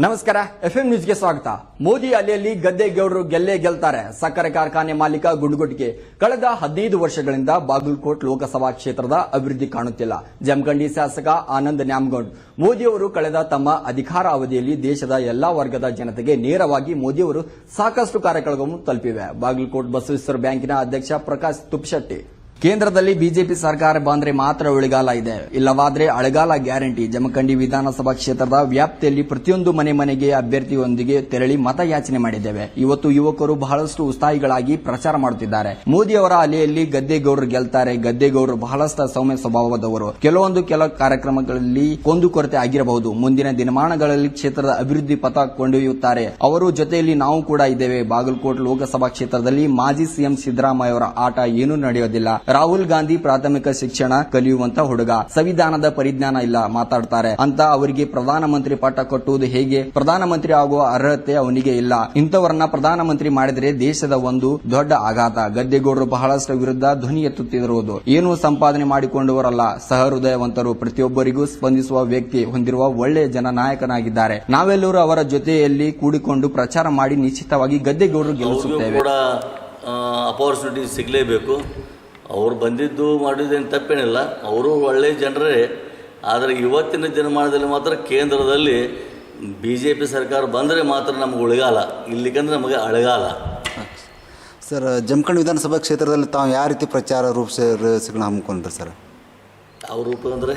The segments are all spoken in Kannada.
ನಮಸ್ಕಾರ, ಎಫ್ಎಂ ನ್ಯೂಸ್ಗೆ ಸ್ವಾಗತ. ಮೋದಿ ಅಲೆಯಲ್ಲಿ ಗದ್ದೆಗೌಡರು ಗೆಲ್ಲೇ ಗೆಲ್ತಾರೆ. ಸಕ್ಕರೆ ಕಾರ್ಖಾನೆ ಮಾಲೀಕ ಗುಂಡುಗುಟ್ಟಿಗೆ ಕಳೆದ 15 ವರ್ಷಗಳಿಂದ ಬಾಗಲಕೋಟ್ ಲೋಕಸಭಾ ಕ್ಷೇತ್ರದ ಅಭಿವೃದ್ಧಿ ಕಾಣುತ್ತಿಲ್ಲ. ಜಮಖಂಡಿ ಶಾಸಕ ಆನಂದ್ ನ್ಯಾಮಗೌಡ್ ಮೋದಿಯವರು ಕಳೆದ ತಮ್ಮ ಅಧಿಕಾರ ಅವಧಿಯಲ್ಲಿ ದೇಶದ ಎಲ್ಲಾ ವರ್ಗದ ಜನತೆಗೆ ನೇರವಾಗಿ ಮೋದಿಯವರು ಸಾಕಷ್ಟು ಕಾರ್ಯಕ್ರಮಗಳನ್ನು ತಲುಪಿವೆ. ಬಾಗಲಕೋಟ್ ಬಸವೇಶ್ವರ ಬ್ಯಾಂಕಿನ ಅಧ್ಯಕ್ಷ ಪ್ರಕಾಶ್ ತುಪ್ಪಶೆಟ್ಟಿ, ಕೇಂದ್ರದಲ್ಲಿ ಬಿಜೆಪಿ ಸರ್ಕಾರ ಬಂದ್ರೆ ಮಾತ್ರ ಉಳಿಗಾಲ ಇದೆ, ಇಲ್ಲವಾದ್ರೆ ಅಳಗಾಲ ಗ್ಯಾರಂಟಿ. ಜಮಖಂಡಿ ವಿಧಾನಸಭಾ ಕ್ಷೇತ್ರದ ವ್ಯಾಪ್ತಿಯಲ್ಲಿ ಪ್ರತಿಯೊಂದು ಮನೆಗೆ ಅಭ್ಯರ್ಥಿಯೊಂದಿಗೆ ತೆರಳಿ ಮತಯಾಚನೆ ಮಾಡಿದ್ದೇವೆ. ಇವತ್ತು ಯುವಕರು ಬಹಳಷ್ಟು ಉತ್ಸಾಹಿಗಳಾಗಿ ಪ್ರಚಾರ ಮಾಡುತ್ತಿದ್ದಾರೆ. ಮೋದಿಯವರ ಅಲೆಯಲ್ಲಿ ಗದ್ದೆಗೌಡರು ಗೆಲ್ತಾರೆ. ಗದ್ದೆಗೌಡರು ಬಹಳಷ್ಟು ಸೌಮ್ಯ ಸ್ವಭಾವದವರು. ಕೆಲ ಕಾರ್ಯಕ್ರಮಗಳಲ್ಲಿ ಕುಂದುಕೊರತೆ ಆಗಿರಬಹುದು. ಮುಂದಿನ ದಿನಮಾನಗಳಲ್ಲಿ ಕ್ಷೇತ್ರದ ಅಭಿವೃದ್ಧಿ ಪಥ ಕೊಂಡೊಯ್ಯುತ್ತಾರೆ. ಅವರ ಜೊತೆಯಲ್ಲಿ ನಾವು ಕೂಡ ಇದ್ದೇವೆ. ಬಾಗಲಕೋಟ್ ಲೋಕಸಭಾ ಕ್ಷೇತ್ರದಲ್ಲಿ ಮಾಜಿ ಸಿಎಂ ಸಿದ್ದರಾಮಯ್ಯ ಅವರ ಆಟ ಏನೂ ನಡೆಯೋದಿಲ್ಲ. ರಾಹುಲ್ ಗಾಂಧಿ ಪ್ರಾಥಮಿಕ ಶಿಕ್ಷಣ ಕಲಿಯುವಂತ ಹುಡುಗ, ಸಂವಿಧಾನದ ಪರಿಜ್ಞಾನ ಇಲ್ಲ ಮಾತಾಡ್ತಾರೆ ಅಂತ ಅವರಿಗೆ ಪ್ರಧಾನಮಂತ್ರಿ ಪಟ್ಟ ಕೊಟ್ಟುವುದು ಹೇಗೆ? ಪ್ರಧಾನಮಂತ್ರಿ ಆಗುವ ಅರ್ಹತೆ ಅವನಿಗೆ ಇಲ್ಲ. ಇಂಥವರನ್ನ ಪ್ರಧಾನಮಂತ್ರಿ ಮಾಡಿದರೆ ದೇಶದ ಒಂದು ದೊಡ್ಡ ಆಘಾತ. ಗದ್ದೆಗೌಡರು ಬಹಳಷ್ಟು ವಿರುದ್ಧ ಧ್ವನಿ ಎತ್ತುತ್ತಿರುವುದು ಏನು ಸಂಪಾದನೆ ಮಾಡಿಕೊಂಡವರಲ್ಲ, ಸಹೃದಯವಂತರು, ಪ್ರತಿಯೊಬ್ಬರಿಗೂ ಸ್ಪಂದಿಸುವ ವ್ಯಕ್ತಿ ಹೊಂದಿರುವ ಒಳ್ಳೆಯ ಜನನಾಯಕನಾಗಿದ್ದಾರೆ. ನಾವೆಲ್ಲರೂ ಅವರ ಜೊತೆಯಲ್ಲಿ ಕೂಡಿಕೊಂಡು ಪ್ರಚಾರ ಮಾಡಿ ನಿಶ್ಚಿತವಾಗಿ ಗದ್ದೆಗೌಡರು ಗೆಲ್ಲಿಸುತ್ತೇವೆ. ಅಪಾರ್ಚುನಿಟಿ ಸಿಗಲೇಬೇಕು. ಅವರು ಬಂದಿದ್ದು ಮಾಡಿದ್ದೇನು ತಪ್ಪೇನಿಲ್ಲ, ಅವರು ಒಳ್ಳೆಯ ಜನರೇ. ಆದರೆ ಇವತ್ತಿನ ದಿನಮಾನದಲ್ಲಿ ಮಾತ್ರ ಕೇಂದ್ರದಲ್ಲಿ BJP ಸರ್ಕಾರ ಬಂದರೆ ಮಾತ್ರ ನಮಗೆ ಉಳಿಗಾಲ, ಇಲ್ಲಿಗಂದ್ರೆ ನಮಗೆ ಅಳಗಾಲ. ಸರ್, ಜಮಖಂಡಿ ವಿಧಾನಸಭಾ ಕ್ಷೇತ್ರದಲ್ಲಿ ತಾವು ಯಾವ ರೀತಿ ಪ್ರಚಾರ ರೂಪಿಸಿಗಳನ್ನ ಹಮ್ಮಿಕೊಂಡ್ರಿ ಸರ್? ಯಾವ ರೂಪ ಅಂದರೆ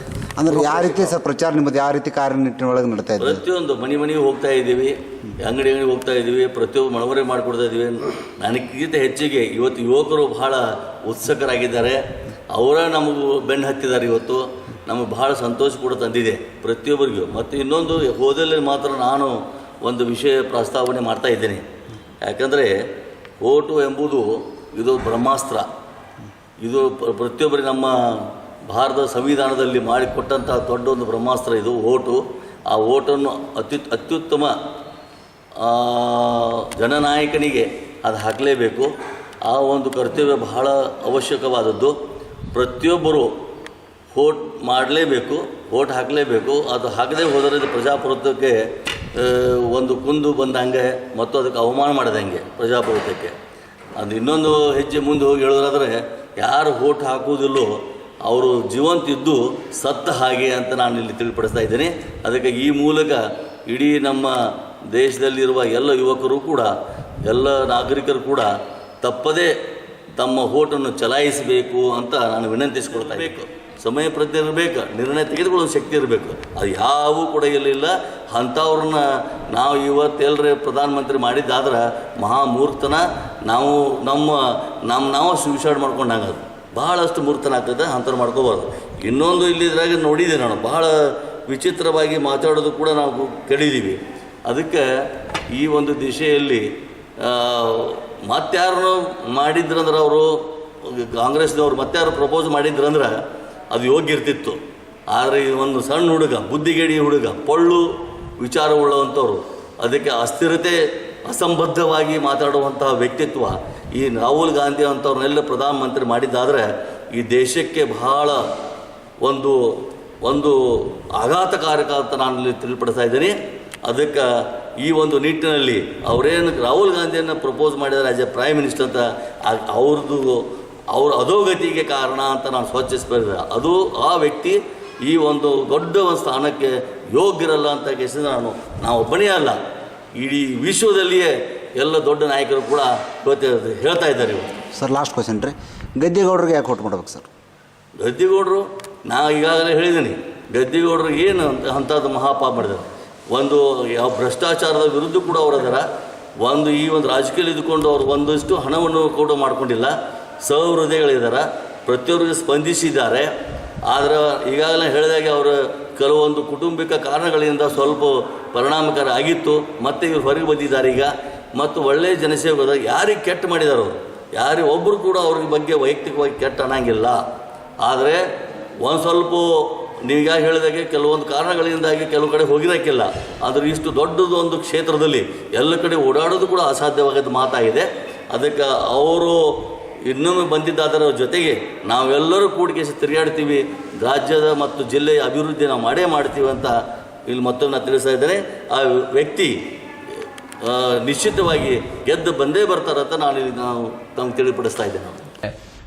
ಯಾವ ರೀತಿ ಸರ್ ಪ್ರಚಾರ ನಿಮ್ಮದು ಯಾವ ರೀತಿ ಕಾರ್ಯನಿಟ್ಟಿನೊಳಗೆ ನಡೀತಾ ಇದೆ? ಪ್ರತಿಯೊಂದು ಮನೆಗೆ ಹೋಗ್ತಾ ಇದ್ದೀವಿ, ಅಂಗಡಿ ಹೋಗ್ತಾ ಇದ್ದೀವಿ, ಪ್ರತಿಯೊಂದು ಮನವರೆ ಮಾಡಿಕೊಡ್ತಾ ಇದ್ದೀವಿ. ನನಗಿಂತ ಹೆಚ್ಚಿಗೆ ಇವತ್ತು ಯುವಕರು ಬಹಳ ಉತ್ಸುಕರಾಗಿದ್ದಾರೆ. ಅವರ ನಮಗೂ ಬೆನ್ನು ಹತ್ತಿದ್ದಾರೆ. ಇವತ್ತು ನಮಗೆ ಬಹಳ ಸಂತೋಷ ಕೂಡ ತಂದಿದೆ ಪ್ರತಿಯೊಬ್ಬರಿಗೂ. ಮತ್ತು ಇನ್ನೊಂದು ಹೋದಲ್ಲಿ ಮಾತ್ರ ನಾನು ಒಂದು ವಿಷಯ ಪ್ರಸ್ತಾವನೆ ಮಾಡ್ತಾ ಇದ್ದೇನೆ. ಯಾಕಂದರೆ ಓಟು ಎಂಬುದು ಇದು ಬ್ರಹ್ಮಾಸ್ತ್ರ. ಇದು ಪ್ರತಿಯೊಬ್ಬರಿಗೆ ನಮ್ಮ ಭಾರತದ ಸಂವಿಧಾನದಲ್ಲಿ ಮಾಡಿಕೊಟ್ಟಂಥ ದೊಡ್ಡ ಒಂದು ಬ್ರಹ್ಮಾಸ್ತ್ರ ಇದು ಓಟು. ಆ ಓಟನ್ನು ಅತ್ಯುತ್ತಮ ಜನನಾಯಕನಿಗೆ ಅದು ಹಾಕಲೇಬೇಕು. ಆ ಒಂದು ಕರ್ತವ್ಯ ಬಹಳ ಅವಶ್ಯಕವಾದದ್ದು. ಪ್ರತಿಯೊಬ್ಬರು ವೋಟ್ ಮಾಡಲೇಬೇಕು, ವೋಟ್ ಹಾಕಲೇಬೇಕು. ಅದು ಹಾಕದೇ ಹೋದರೆ ಇದು ಪ್ರಜಾಪ್ರಭುತ್ವಕ್ಕೆ ಒಂದು ಕುಂದು ಬಂದಂಗೆ ಮತ್ತು ಅದಕ್ಕೆ ಅವಮಾನ ಮಾಡಿದಂಗೆ ಪ್ರಜಾಪ್ರಭುತ್ವಕ್ಕೆ. ಅದು ಇನ್ನೊಂದು ಹೆಜ್ಜೆ ಮುಂದೆ ಹೋಗಿ ಹೇಳೋದಾದರೆ, ಯಾರು ವೋಟ್ ಹಾಕುವುದಿಲ್ಲೋ ಅವರು ಜೀವಂತಿದ್ದು ಸತ್ತ ಹಾಗೆ ಅಂತ ನಾನು ಇಲ್ಲಿ ತಿಳಿಪಡಿಸ್ತಾ ಇದ್ದೇನೆ. ಅದಕ್ಕೆ ಈ ಮೂಲಕ ಇಡೀ ನಮ್ಮ ದೇಶದಲ್ಲಿರುವ ಎಲ್ಲ ಯುವಕರು ಕೂಡ, ಎಲ್ಲ ನಾಗರಿಕರು ಕೂಡ ತಪ್ಪದೇ ತಮ್ಮ ವೋಟನ್ನು ಚಲಾಯಿಸಬೇಕು ಅಂತ ನಾನು ವಿನಂತಿಸಿಕೊಳ್ತಾ ಬೇಕು. ಸಮಯ ಪ್ರಜ್ಞೆ ಇರಬೇಕು, ನಿರ್ಣಯ ತೆಗೆದುಕೊಳ್ಳೋ ಶಕ್ತಿ ಇರಬೇಕು. ಅದು ಯಾವೂ ಕೂಡ ಇರಲಿಲ್ಲ. ಅಂಥವ್ರನ್ನ ನಾವು ಇವತ್ತೆಲ್ಲರೇ ಪ್ರಧಾನಮಂತ್ರಿ ಮಾಡಿದ್ದಾದ್ರೆ ಮಹಾಮೂರ್ತನ. ನಾವು ನಾವು ಸೂಸೈಡ್ ಮಾಡ್ಕೊಂಡಾಗ ಬಹಳಷ್ಟು ಮೂರ್ತನ ಆಗ್ತದೆ. ಅಂಥವ್ರು ಮಾಡ್ಕೋಬಾರ್ದು. ಇನ್ನೊಂದು ಇಲ್ಲಿದ್ರಾಗ ನೋಡಿದೆ ನಾನು, ಬಹಳ ವಿಚಿತ್ರವಾಗಿ ಮಾತಾಡೋದು ಕೂಡ ನಾವು ಕೇಳಿದ್ದೀವಿ. ಅದಕ್ಕೆ ಈ ಒಂದು ದಿಶೆಯಲ್ಲಿ ಮತ್ತಾರು ಮಾಡಿದ್ರಂದ್ರೆ, ಅವರು ಕಾಂಗ್ರೆಸ್ನವ್ರು ಮತ್ತಾರು ಪ್ರಪೋಸ್ ಮಾಡಿದ್ರಂದ್ರೆ ಅದು ಯೋಗ್ಯ ಇರ್ತಿತ್ತು. ಆದರೆ ಒಂದು ಸಣ್ಣ ಹುಡುಗ, ಬುದ್ಧಿಗೇಡಿ ಹುಡುಗ, ಪೊಳ್ಳು ವಿಚಾರವುಳ್ಳವಂಥವ್ರು, ಅದಕ್ಕೆ ಅಸ್ಥಿರತೆ, ಅಸಂಬದ್ಧವಾಗಿ ಮಾತಾಡುವಂತಹ ವ್ಯಕ್ತಿತ್ವ ಈ ರಾಹುಲ್ ಗಾಂಧಿ ಅಂಥವ್ರನ್ನೆಲ್ಲ ಪ್ರಧಾನಮಂತ್ರಿ ಮಾಡಿದ್ದಾದರೆ ಈ ದೇಶಕ್ಕೆ ಬಹಳ ಒಂದು ಆಘಾತಕಾರಕ ಅಂತ ನಾನು ಇಲ್ಲಿ ತಿಳಿಪಡಿಸ್ತಾ ಇದ್ದೀನಿ. ಅದಕ್ಕೆ ಈ ಒಂದು ನಿಟ್ಟಿನಲ್ಲಿ ಅವರೇನು ರಾಹುಲ್ ಗಾಂಧಿಯನ್ನು ಪ್ರಪೋಸ್ ಮಾಡಿದ್ದಾರೆ ಆ್ಯಸ್ ಎ ಪ್ರೈಮ್ ಮಿನಿಸ್ಟರ್ ಅಂತ, ಅವ್ರ ಅಧೋಗತಿಗೆ ಕಾರಣ ಅಂತ ನಾನು ಸ್ವಚ್ಛಿಸ್ಬಾರ್ದು. ಅದು ಆ ವ್ಯಕ್ತಿ ಈ ಒಂದು ದೊಡ್ಡ ಒಂದು ಸ್ಥಾನಕ್ಕೆ ಯೋಗ್ಯರಲ್ಲ ಅಂತ ಕೇಸಿದ ನಾವು ಒಬ್ಬನೇ ಅಲ್ಲ, ಇಡೀ ವಿಶ್ವದಲ್ಲಿಯೇ ಎಲ್ಲ ದೊಡ್ಡ ನಾಯಕರು ಕೂಡ ಇವತ್ತು ಹೇಳ್ತಾ ಇದ್ದಾರೆ. ಸರ್, ಲಾಸ್ಟ್ ಕ್ವಶನ್ ರೀ, ಗದ್ದೆಗೌಡರಿಗೆ ಯಾಕೆ ವೋಟ್ ಮಾಡ್ಬೇಕು ಸರ್? ಗದ್ದೆಗೌಡರು, ನಾ ಈಗಾಗಲೇ ಹೇಳಿದ್ದೀನಿ, ಗದ್ದೆಗೌಡರು ಏನು ಅಂಥದ್ದು ಮಹಾಪಾಪ ಮಾಡಿದ್ದಾರೆ. ಒಂದು ಯಾವ ಭ್ರಷ್ಟಾಚಾರದ ವಿರುದ್ಧ ಕೂಡ ಅವರು ಅದರ ಈ ಒಂದು ರಾಜಕೀಯ ಇದ್ದುಕೊಂಡು ಅವರು ಒಂದಷ್ಟು ಹಣವನ್ನು ಕೂಡ ಮಾಡ್ಕೊಂಡಿಲ್ಲ. ಸಹೃದಯಗಳಿದ್ದಾರೆ, ಪ್ರತಿಯೊಬ್ಬರಿಗೆ ಸ್ಪಂದಿಸಿದ್ದಾರೆ. ಆದರೆ ಈಗಾಗಲೇ ಹೇಳಿದಾಗೆ ಅವರು ಕೆಲವೊಂದು ಕುಟುಂಬಿಕ ಕಾರಣಗಳಿಂದ ಸ್ವಲ್ಪ ಪರಿಣಾಮಕಾರಿ ಆಗಿತ್ತು. ಮತ್ತು ಇವರು ಹೊರಗೆ ಬಂದಿದ್ದಾರೆ ಈಗ. ಮತ್ತು ಒಳ್ಳೆಯ ಜನಸೇವಕರು ಯಾರಿಗೆ ಕೆಟ್ಟ ಮಾಡಿದ್ದಾರೆ ಅವರು, ಯಾರಿಗೆ ಒಬ್ಬರು ಕೂಡ ಅವ್ರ ಬಗ್ಗೆ ವೈಯಕ್ತಿಕವಾಗಿ ಕೆಟ್ಟ ಅನ್ನಂಗಿಲ್ಲ. ಆದರೆ ಒಂದು ಸ್ವಲ್ಪ ನೀವೀಗ ಹೇಳಿದಾಗೆ ಕೆಲವೊಂದು ಕಾರಣಗಳಿಂದಾಗಿ ಕೆಲವು ಕಡೆ ಹೋಗಿರೋಕ್ಕಿಲ್ಲ. ಆದರೆ ಇಷ್ಟು ದೊಡ್ಡದು ಒಂದು ಕ್ಷೇತ್ರದಲ್ಲಿ ಎಲ್ಲ ಕಡೆ ಓಡಾಡೋದು ಕೂಡ ಅಸಾಧ್ಯವಾಗದ ಮಾತಾಗಿದೆ. ಅದಕ್ಕೆ ಅವರು ಇನ್ನೊಮ್ಮೆ ಬಂದಿದ್ದಾದರ ಜೊತೆಗೆ ನಾವೆಲ್ಲರೂ ಕೂಡಿಕೆಸಿ ತಿರುಗಾಡ್ತೀವಿ. ರಾಜ್ಯದ ಮತ್ತು ಜಿಲ್ಲೆಯ ಅಭಿವೃದ್ಧಿ ನಾವು ಮಾಡೇ ಮಾಡ್ತೀವಿ ಅಂತ ಇಲ್ಲಿ ಮತ್ತೊಂದು ನಾನು ತಿಳಿಸ್ತಾ ಇದ್ದೇನೆ, ಆ ವ್ಯಕ್ತಿ ನಿಶ್ಚಿತವಾಗಿ ಗೆದ್ದು ಬಂದೇ ಬರ್ತಾರಂತ ನಾವು ತಮಗೆ ತಿಳಿಪಡಿಸ್ತಾ ಇದ್ದೇನೆ.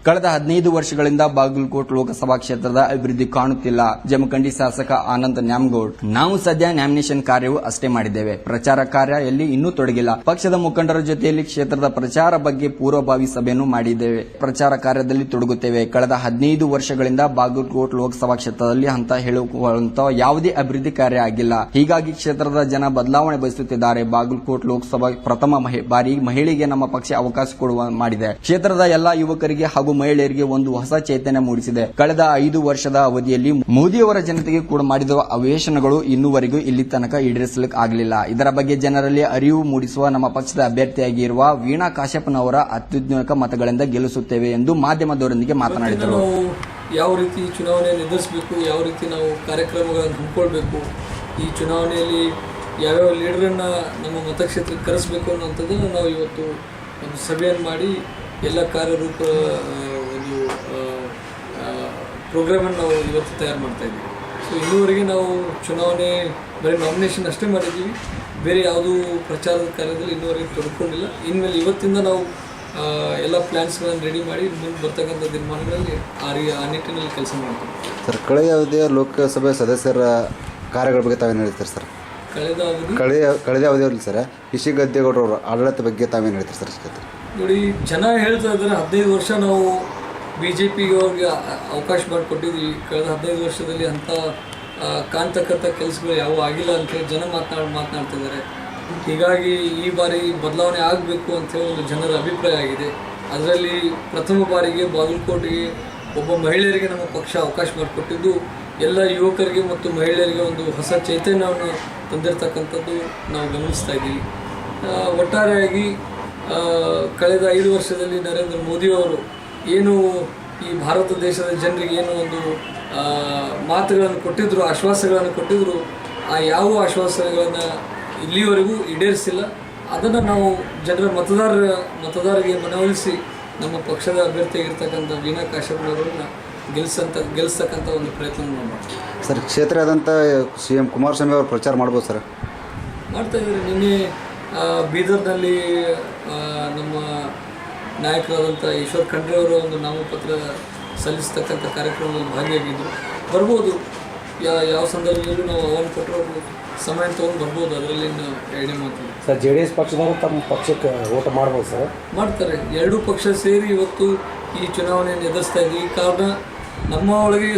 ಕಳೆದ 15 ವರ್ಷಗಳಿಂದ ಬಾಗಲಕೋಟ್ ಲೋಕಸಭಾ ಕ್ಷೇತ್ರದ ಅಭಿವೃದ್ಧಿ ಕಾಣುತ್ತಿಲ್ಲ. ಜಮಖಂಡಿ ಶಾಸಕ ಆನಂದ್ ನ್ಯಾಮಗೌಡ್, ನಾವು ಸದ್ಯ ನ್ಯಾಮಿನೇಷನ್ ಕಾರ್ಯವು ಅಷ್ಟೇ ಮಾಡಿದ್ದೇವೆ, ಪ್ರಚಾರ ಕಾರ್ಯ ಎಲ್ಲಿ ಇನ್ನೂ ತೊಡಗಿಲ್ಲ. ಪಕ್ಷದ ಮುಖಂಡರ ಜೊತೆಯಲ್ಲಿ ಕ್ಷೇತ್ರದ ಪ್ರಚಾರ ಬಗ್ಗೆ ಪೂರ್ವಭಾವಿ ಸಭೆಯನ್ನು ಮಾಡಿದ್ದೇವೆ, ಪ್ರಚಾರ ಕಾರ್ಯದಲ್ಲಿ ತೊಡಗುತ್ತೇವೆ. ಕಳೆದ 15 ವರ್ಷಗಳಿಂದ ಬಾಗಲಕೋಟ್ ಲೋಕಸಭಾ ಕ್ಷೇತ್ರದಲ್ಲಿ ಅಂತ ಹೇಳುವಂತ ಯಾವುದೇ ಅಭಿವೃದ್ಧಿ ಕಾರ್ಯ ಆಗಿಲ್ಲ. ಹೀಗಾಗಿ ಕ್ಷೇತ್ರದ ಜನ ಬದಲಾವಣೆ ಬಯಸುತ್ತಿದ್ದಾರೆ. ಬಾಗಲಕೋಟ್ ಲೋಕಸಭಾ ಪ್ರಥಮ ಬಾರಿ ಮಹಿಳೆಗೆ ನಮ್ಮ ಪಕ್ಷ ಅವಕಾಶ ಕೊಡುವ ಮಾಡಿದೆ. ಕ್ಷೇತ್ರದ ಎಲ್ಲಾ ಯುವಕರಿಗೆ ಹಾಗೂ ಮಹಿಳೆಯರಿಗೆ ಒಂದು ಹೊಸ ಚೈತನ್ಯ ಮೂಡಿಸಿದೆ. ಕಳೆದ 5 ವರ್ಷದ ಅವಧಿಯಲ್ಲಿ ಮೋದಿಯವರ ಜನತೆಗೆ ಕೂಡ ಮಾಡಿದ ಅವೇಶನಗಳು ಇನ್ನೂವರೆಗೂ ಇಲ್ಲಿ ತನಕ ಈಡೇರಿಸಲಿಕ್ಕೆ ಆಗಲಿಲ್ಲ. ಇದರ ಬಗ್ಗೆ ಜನರಲ್ಲಿ ಅರಿವು ಮೂಡಿಸುವ ನಮ್ಮ ಪಕ್ಷದ ಅಭ್ಯರ್ಥಿಯಾಗಿರುವ ವೀಣಾ ಕಾಶ್ಯಪ್ನವರ ಅತ್ಯುನ್ನತ ಮತಗಳಿಂದ ಗೆಲ್ಲಿಸುತ್ತೇವೆ ಎಂದು ಮಾಧ್ಯಮದವರೊಂದಿಗೆ ಮಾತನಾಡಿದರು. ಯಾವ ರೀತಿ ಚುನಾವಣೆಯನ್ನು ಎದುರಿಸಬೇಕು, ಯಾವ ರೀತಿ ನಾವು ಕಾರ್ಯಕ್ರಮಗಳನ್ನು ಹಮ್ಮಿಕೊಳ್ಬೇಕು, ಈ ಚುನಾವಣೆಯಲ್ಲಿ ಯಾವ್ಯಾವ ಲೀಡರನ್ನು ನಮ್ಮ ಮತಕ್ಷೇತ್ರಕ್ಕೆ ಕರೆಸಬೇಕು ಅನ್ನೋಂಥದ್ದನ್ನು ನಾವು ಇವತ್ತು ಒಂದು ಸಭೆಯನ್ನು ಮಾಡಿ ಎಲ್ಲ ಕಾರ್ಯರೂಪ ಒಂದು ಪ್ರೋಗ್ರಾಮನ್ನು ನಾವು ಇವತ್ತು ತಯಾರು ಮಾಡ್ತಾ ಇದ್ದೀವಿ. ಸೊ ಇನ್ನೂವರೆಗೆ ನಾವು ಚುನಾವಣೆ ಬರೀ ನಾಮಿನೇಷನ್ ಅಷ್ಟೇ ಮಾಡಿದ್ದೀವಿ, ಬೇರೆ ಯಾವುದೂ ಪ್ರಚಾರದ ಕಾರ್ಯದಲ್ಲಿ ಇನ್ನೂವರೆಗೆ ತೊಡ್ಕೊಂಡಿಲ್ಲ. ಇನ್ಮೇಲೆ ಇವತ್ತಿಂದ ನಾವು ಎಲ್ಲ ಪ್ಲ್ಯಾನ್ಸ್ಗಳನ್ನು ರೆಡಿ ಮಾಡಿ ಮುಂದೆ ಬರ್ತಕ್ಕಂಥ ದಿನಮಾನಗಳಲ್ಲಿ ಆ ನಿಟ್ಟಿನಲ್ಲಿ ಕೆಲಸ ಮಾಡ್ತೀವಿ. ಸರ್, ಕಳೆದ ಅವಧಿಯ ಲೋಕಸಭೆ ಸದಸ್ಯರ ಕಾರ್ಯಗಳ ಬಗ್ಗೆ ತಾವೇನು ಹೇಳ್ತೀರಿ ಸರ್? ಕಳೆದ ಅವಧಿಯಲ್ಲಿ ಸರ್ ಇಶಿ ಗದ್ದೇಗೌಡರವರು ಆಡಳಿತ ಬಗ್ಗೆ ತಾವೇನು ಹೇಳ್ತೀರಿ ಸರ್? ನೋಡಿ, ಜನ ಹೇಳ್ತಾ ಇದ್ದಾರೆ 15 ವರ್ಷ ನಾವು BJPಗೆ ಅವ್ರಿಗೆ ಅವಕಾಶ ಮಾಡಿಕೊಟ್ಟಿದ್ವಿ, ಕಳೆದ 15 ವರ್ಷದಲ್ಲಿ ಅಂಥ ಕಾಣ್ತಕ್ಕಂಥ ಕೆಲಸಗಳು ಯಾವುವು ಆಗಿಲ್ಲ ಅಂತೇಳಿ ಜನ ಮಾತನಾಡ್ತಿದ್ದಾರೆ. ಹೀಗಾಗಿ ಈ ಬಾರಿ ಬದಲಾವಣೆ ಆಗಬೇಕು ಅಂಥೇಳಿ ಒಂದು ಜನರ ಅಭಿಪ್ರಾಯ ಆಗಿದೆ. ಅದರಲ್ಲಿ ಪ್ರಥಮ ಬಾರಿಗೆ ಬಾಗಲಕೋಟೆಗೆ ಒಬ್ಬ ಮಹಿಳೆಯರಿಗೆ ನಮ್ಮ ಪಕ್ಷ ಅವಕಾಶ ಮಾಡಿಕೊಟ್ಟಿದ್ದು ಎಲ್ಲ ಯುವಕರಿಗೆ ಮತ್ತು ಮಹಿಳೆಯರಿಗೆ ಒಂದು ಹೊಸ ಚೈತನ್ಯವನ್ನು ತಂದಿರತಕ್ಕಂಥದ್ದು ನಾವು ಗಮನಿಸ್ತಾ ಇದ್ದೀವಿ. ಒಟ್ಟಾರೆಯಾಗಿ ಕಳೆದ 5 ವರ್ಷದಲ್ಲಿ ನರೇಂದ್ರ ಮೋದಿಯವರು ಏನು ಈ ಭಾರತ ದೇಶದ ಜನರಿಗೆ ಏನು ಒಂದು ಮಾತುಗಳನ್ನು ಕೊಟ್ಟಿದ್ದರು, ಆಶ್ವಾಸಗಳನ್ನು ಕೊಟ್ಟಿದ್ದರು, ಆ ಯಾವ ಆಶ್ವಾಸನೆಗಳನ್ನು ಇಲ್ಲಿವರೆಗೂ ಈಡೇರಿಸಿಲ್ಲ. ಅದನ್ನು ನಾವು ಜನರ ಮತದಾರರಿಗೆ ಮನವೊಲಿಸಿ ನಮ್ಮ ಪಕ್ಷದ ಅಭ್ಯರ್ಥಿಯಾಗಿರ್ತಕ್ಕಂಥ ವೀಣಾ ಕಾಶ್ಯಪ್ನವರನ್ನು ಗೆಲ್ಲಿಸ್ತಕ್ಕಂಥ ಒಂದು ಪ್ರಯತ್ನ ನಾವು ಮಾಡ್ತೀವಿ. ಸರ್, ಕ್ಷೇತ್ರದಂಥ CM ಕುಮಾರಸ್ವಾಮಿ ಅವರು ಪ್ರಚಾರ ಮಾಡ್ಬೋದು ಸರ್? ಮಾಡ್ತಾ ಇದ್ದಾರೆ. ನಿನ್ನೆ ಬೀದರ್ನಲ್ಲಿ ನಮ್ಮ ನಾಯಕರಾದಂಥ ಈಶ್ವರ್ ಖಂಡ್ರೆ ಅವರ ಒಂದು ನಾಮಪತ್ರ ಸಲ್ಲಿಸ್ತಕ್ಕಂಥ ಕಾರ್ಯಕ್ರಮದಲ್ಲಿ ಭಾಗಿಯಾಗಿದ್ದರು. ಬರ್ಬೋದು, ಯಾವ ಸಂದರ್ಭದಲ್ಲೂ ನಾವು ಆಹ್ವಾನ ಕೊಟ್ಟರೆ ಸಮಯ ತೊಗೊಂಡು ಬರ್ಬೋದು, ಅದರಲ್ಲಿ ಎರಡನೇ ಮಾತು. ಸರ್, JDS ಪಕ್ಷದವರು ತಮ್ಮ ಪಕ್ಷಕ್ಕೆ ಓಟ್ ಮಾಡ್ಬೋದು ಸರ್? ಮಾಡ್ತಾರೆ. ಎರಡೂ ಪಕ್ಷ ಸೇರಿ ಇವತ್ತು ಈ ಚುನಾವಣೆಯನ್ನು ಎದುರಿಸ್ತಾ ಇದ್ದೀವಿ. ಕಾರಣ ನಮ್ಮ ಒಳಗೆ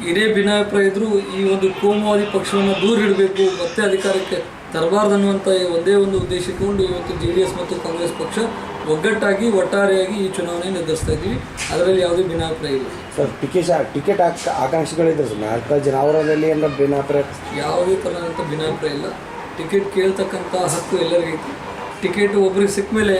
ಹಿರಿಯ ಭಿನ್ನಾಭಿಪ್ರಾಯ ಇದ್ದರೂ ಈ ಒಂದು ಕೋಮುವಾದಿ ಪಕ್ಷವನ್ನು ದೂರ ಇಡಬೇಕು, ಮತ್ತೆ ಅಧಿಕಾರಕ್ಕೆ ತರಬಾರ್ದು ಅನ್ನುವಂಥ ಒಂದೇ ಒಂದು ಉದ್ದೇಶಕ್ಕೊಂಡು ಇವತ್ತು JDS ಮತ್ತು ಕಾಂಗ್ರೆಸ್ ಪಕ್ಷ ಒಗ್ಗಟ್ಟಾಗಿ ಒಟ್ಟಾರೆಯಾಗಿ ಈ ಚುನಾವಣೆಯನ್ನು ಎದುರಿಸ್ತಾ ಇದ್ದೀವಿ. ಅದರಲ್ಲಿ ಯಾವುದೇ ಭಿನ್ನಾಭಿಪ್ರಾಯ ಇಲ್ಲ ಸರ್. ಟಿಕೆಟ್ ಆಕಾಂಕ್ಷಿಗಳಿದ್ರು ಸರ್, 4 ಜನ ಅವರಲ್ಲಿ ಏನೋ ಭಿನ್ನಾಭಿಪ್ರಾಯ? ಯಾವುದೇ ಥರದಂಥ ಭಿನ್ನಾಭಿಪ್ರಾಯ ಇಲ್ಲ. ಟಿಕೆಟ್ ಕೇಳ್ತಕ್ಕಂಥ ಹಕ್ಕು ಎಲ್ಲರಿಗೈತಿ. ಟಿಕೆಟ್ ಒಬ್ಬರಿಗೆ ಸಿಕ್ಕ ಮೇಲೆ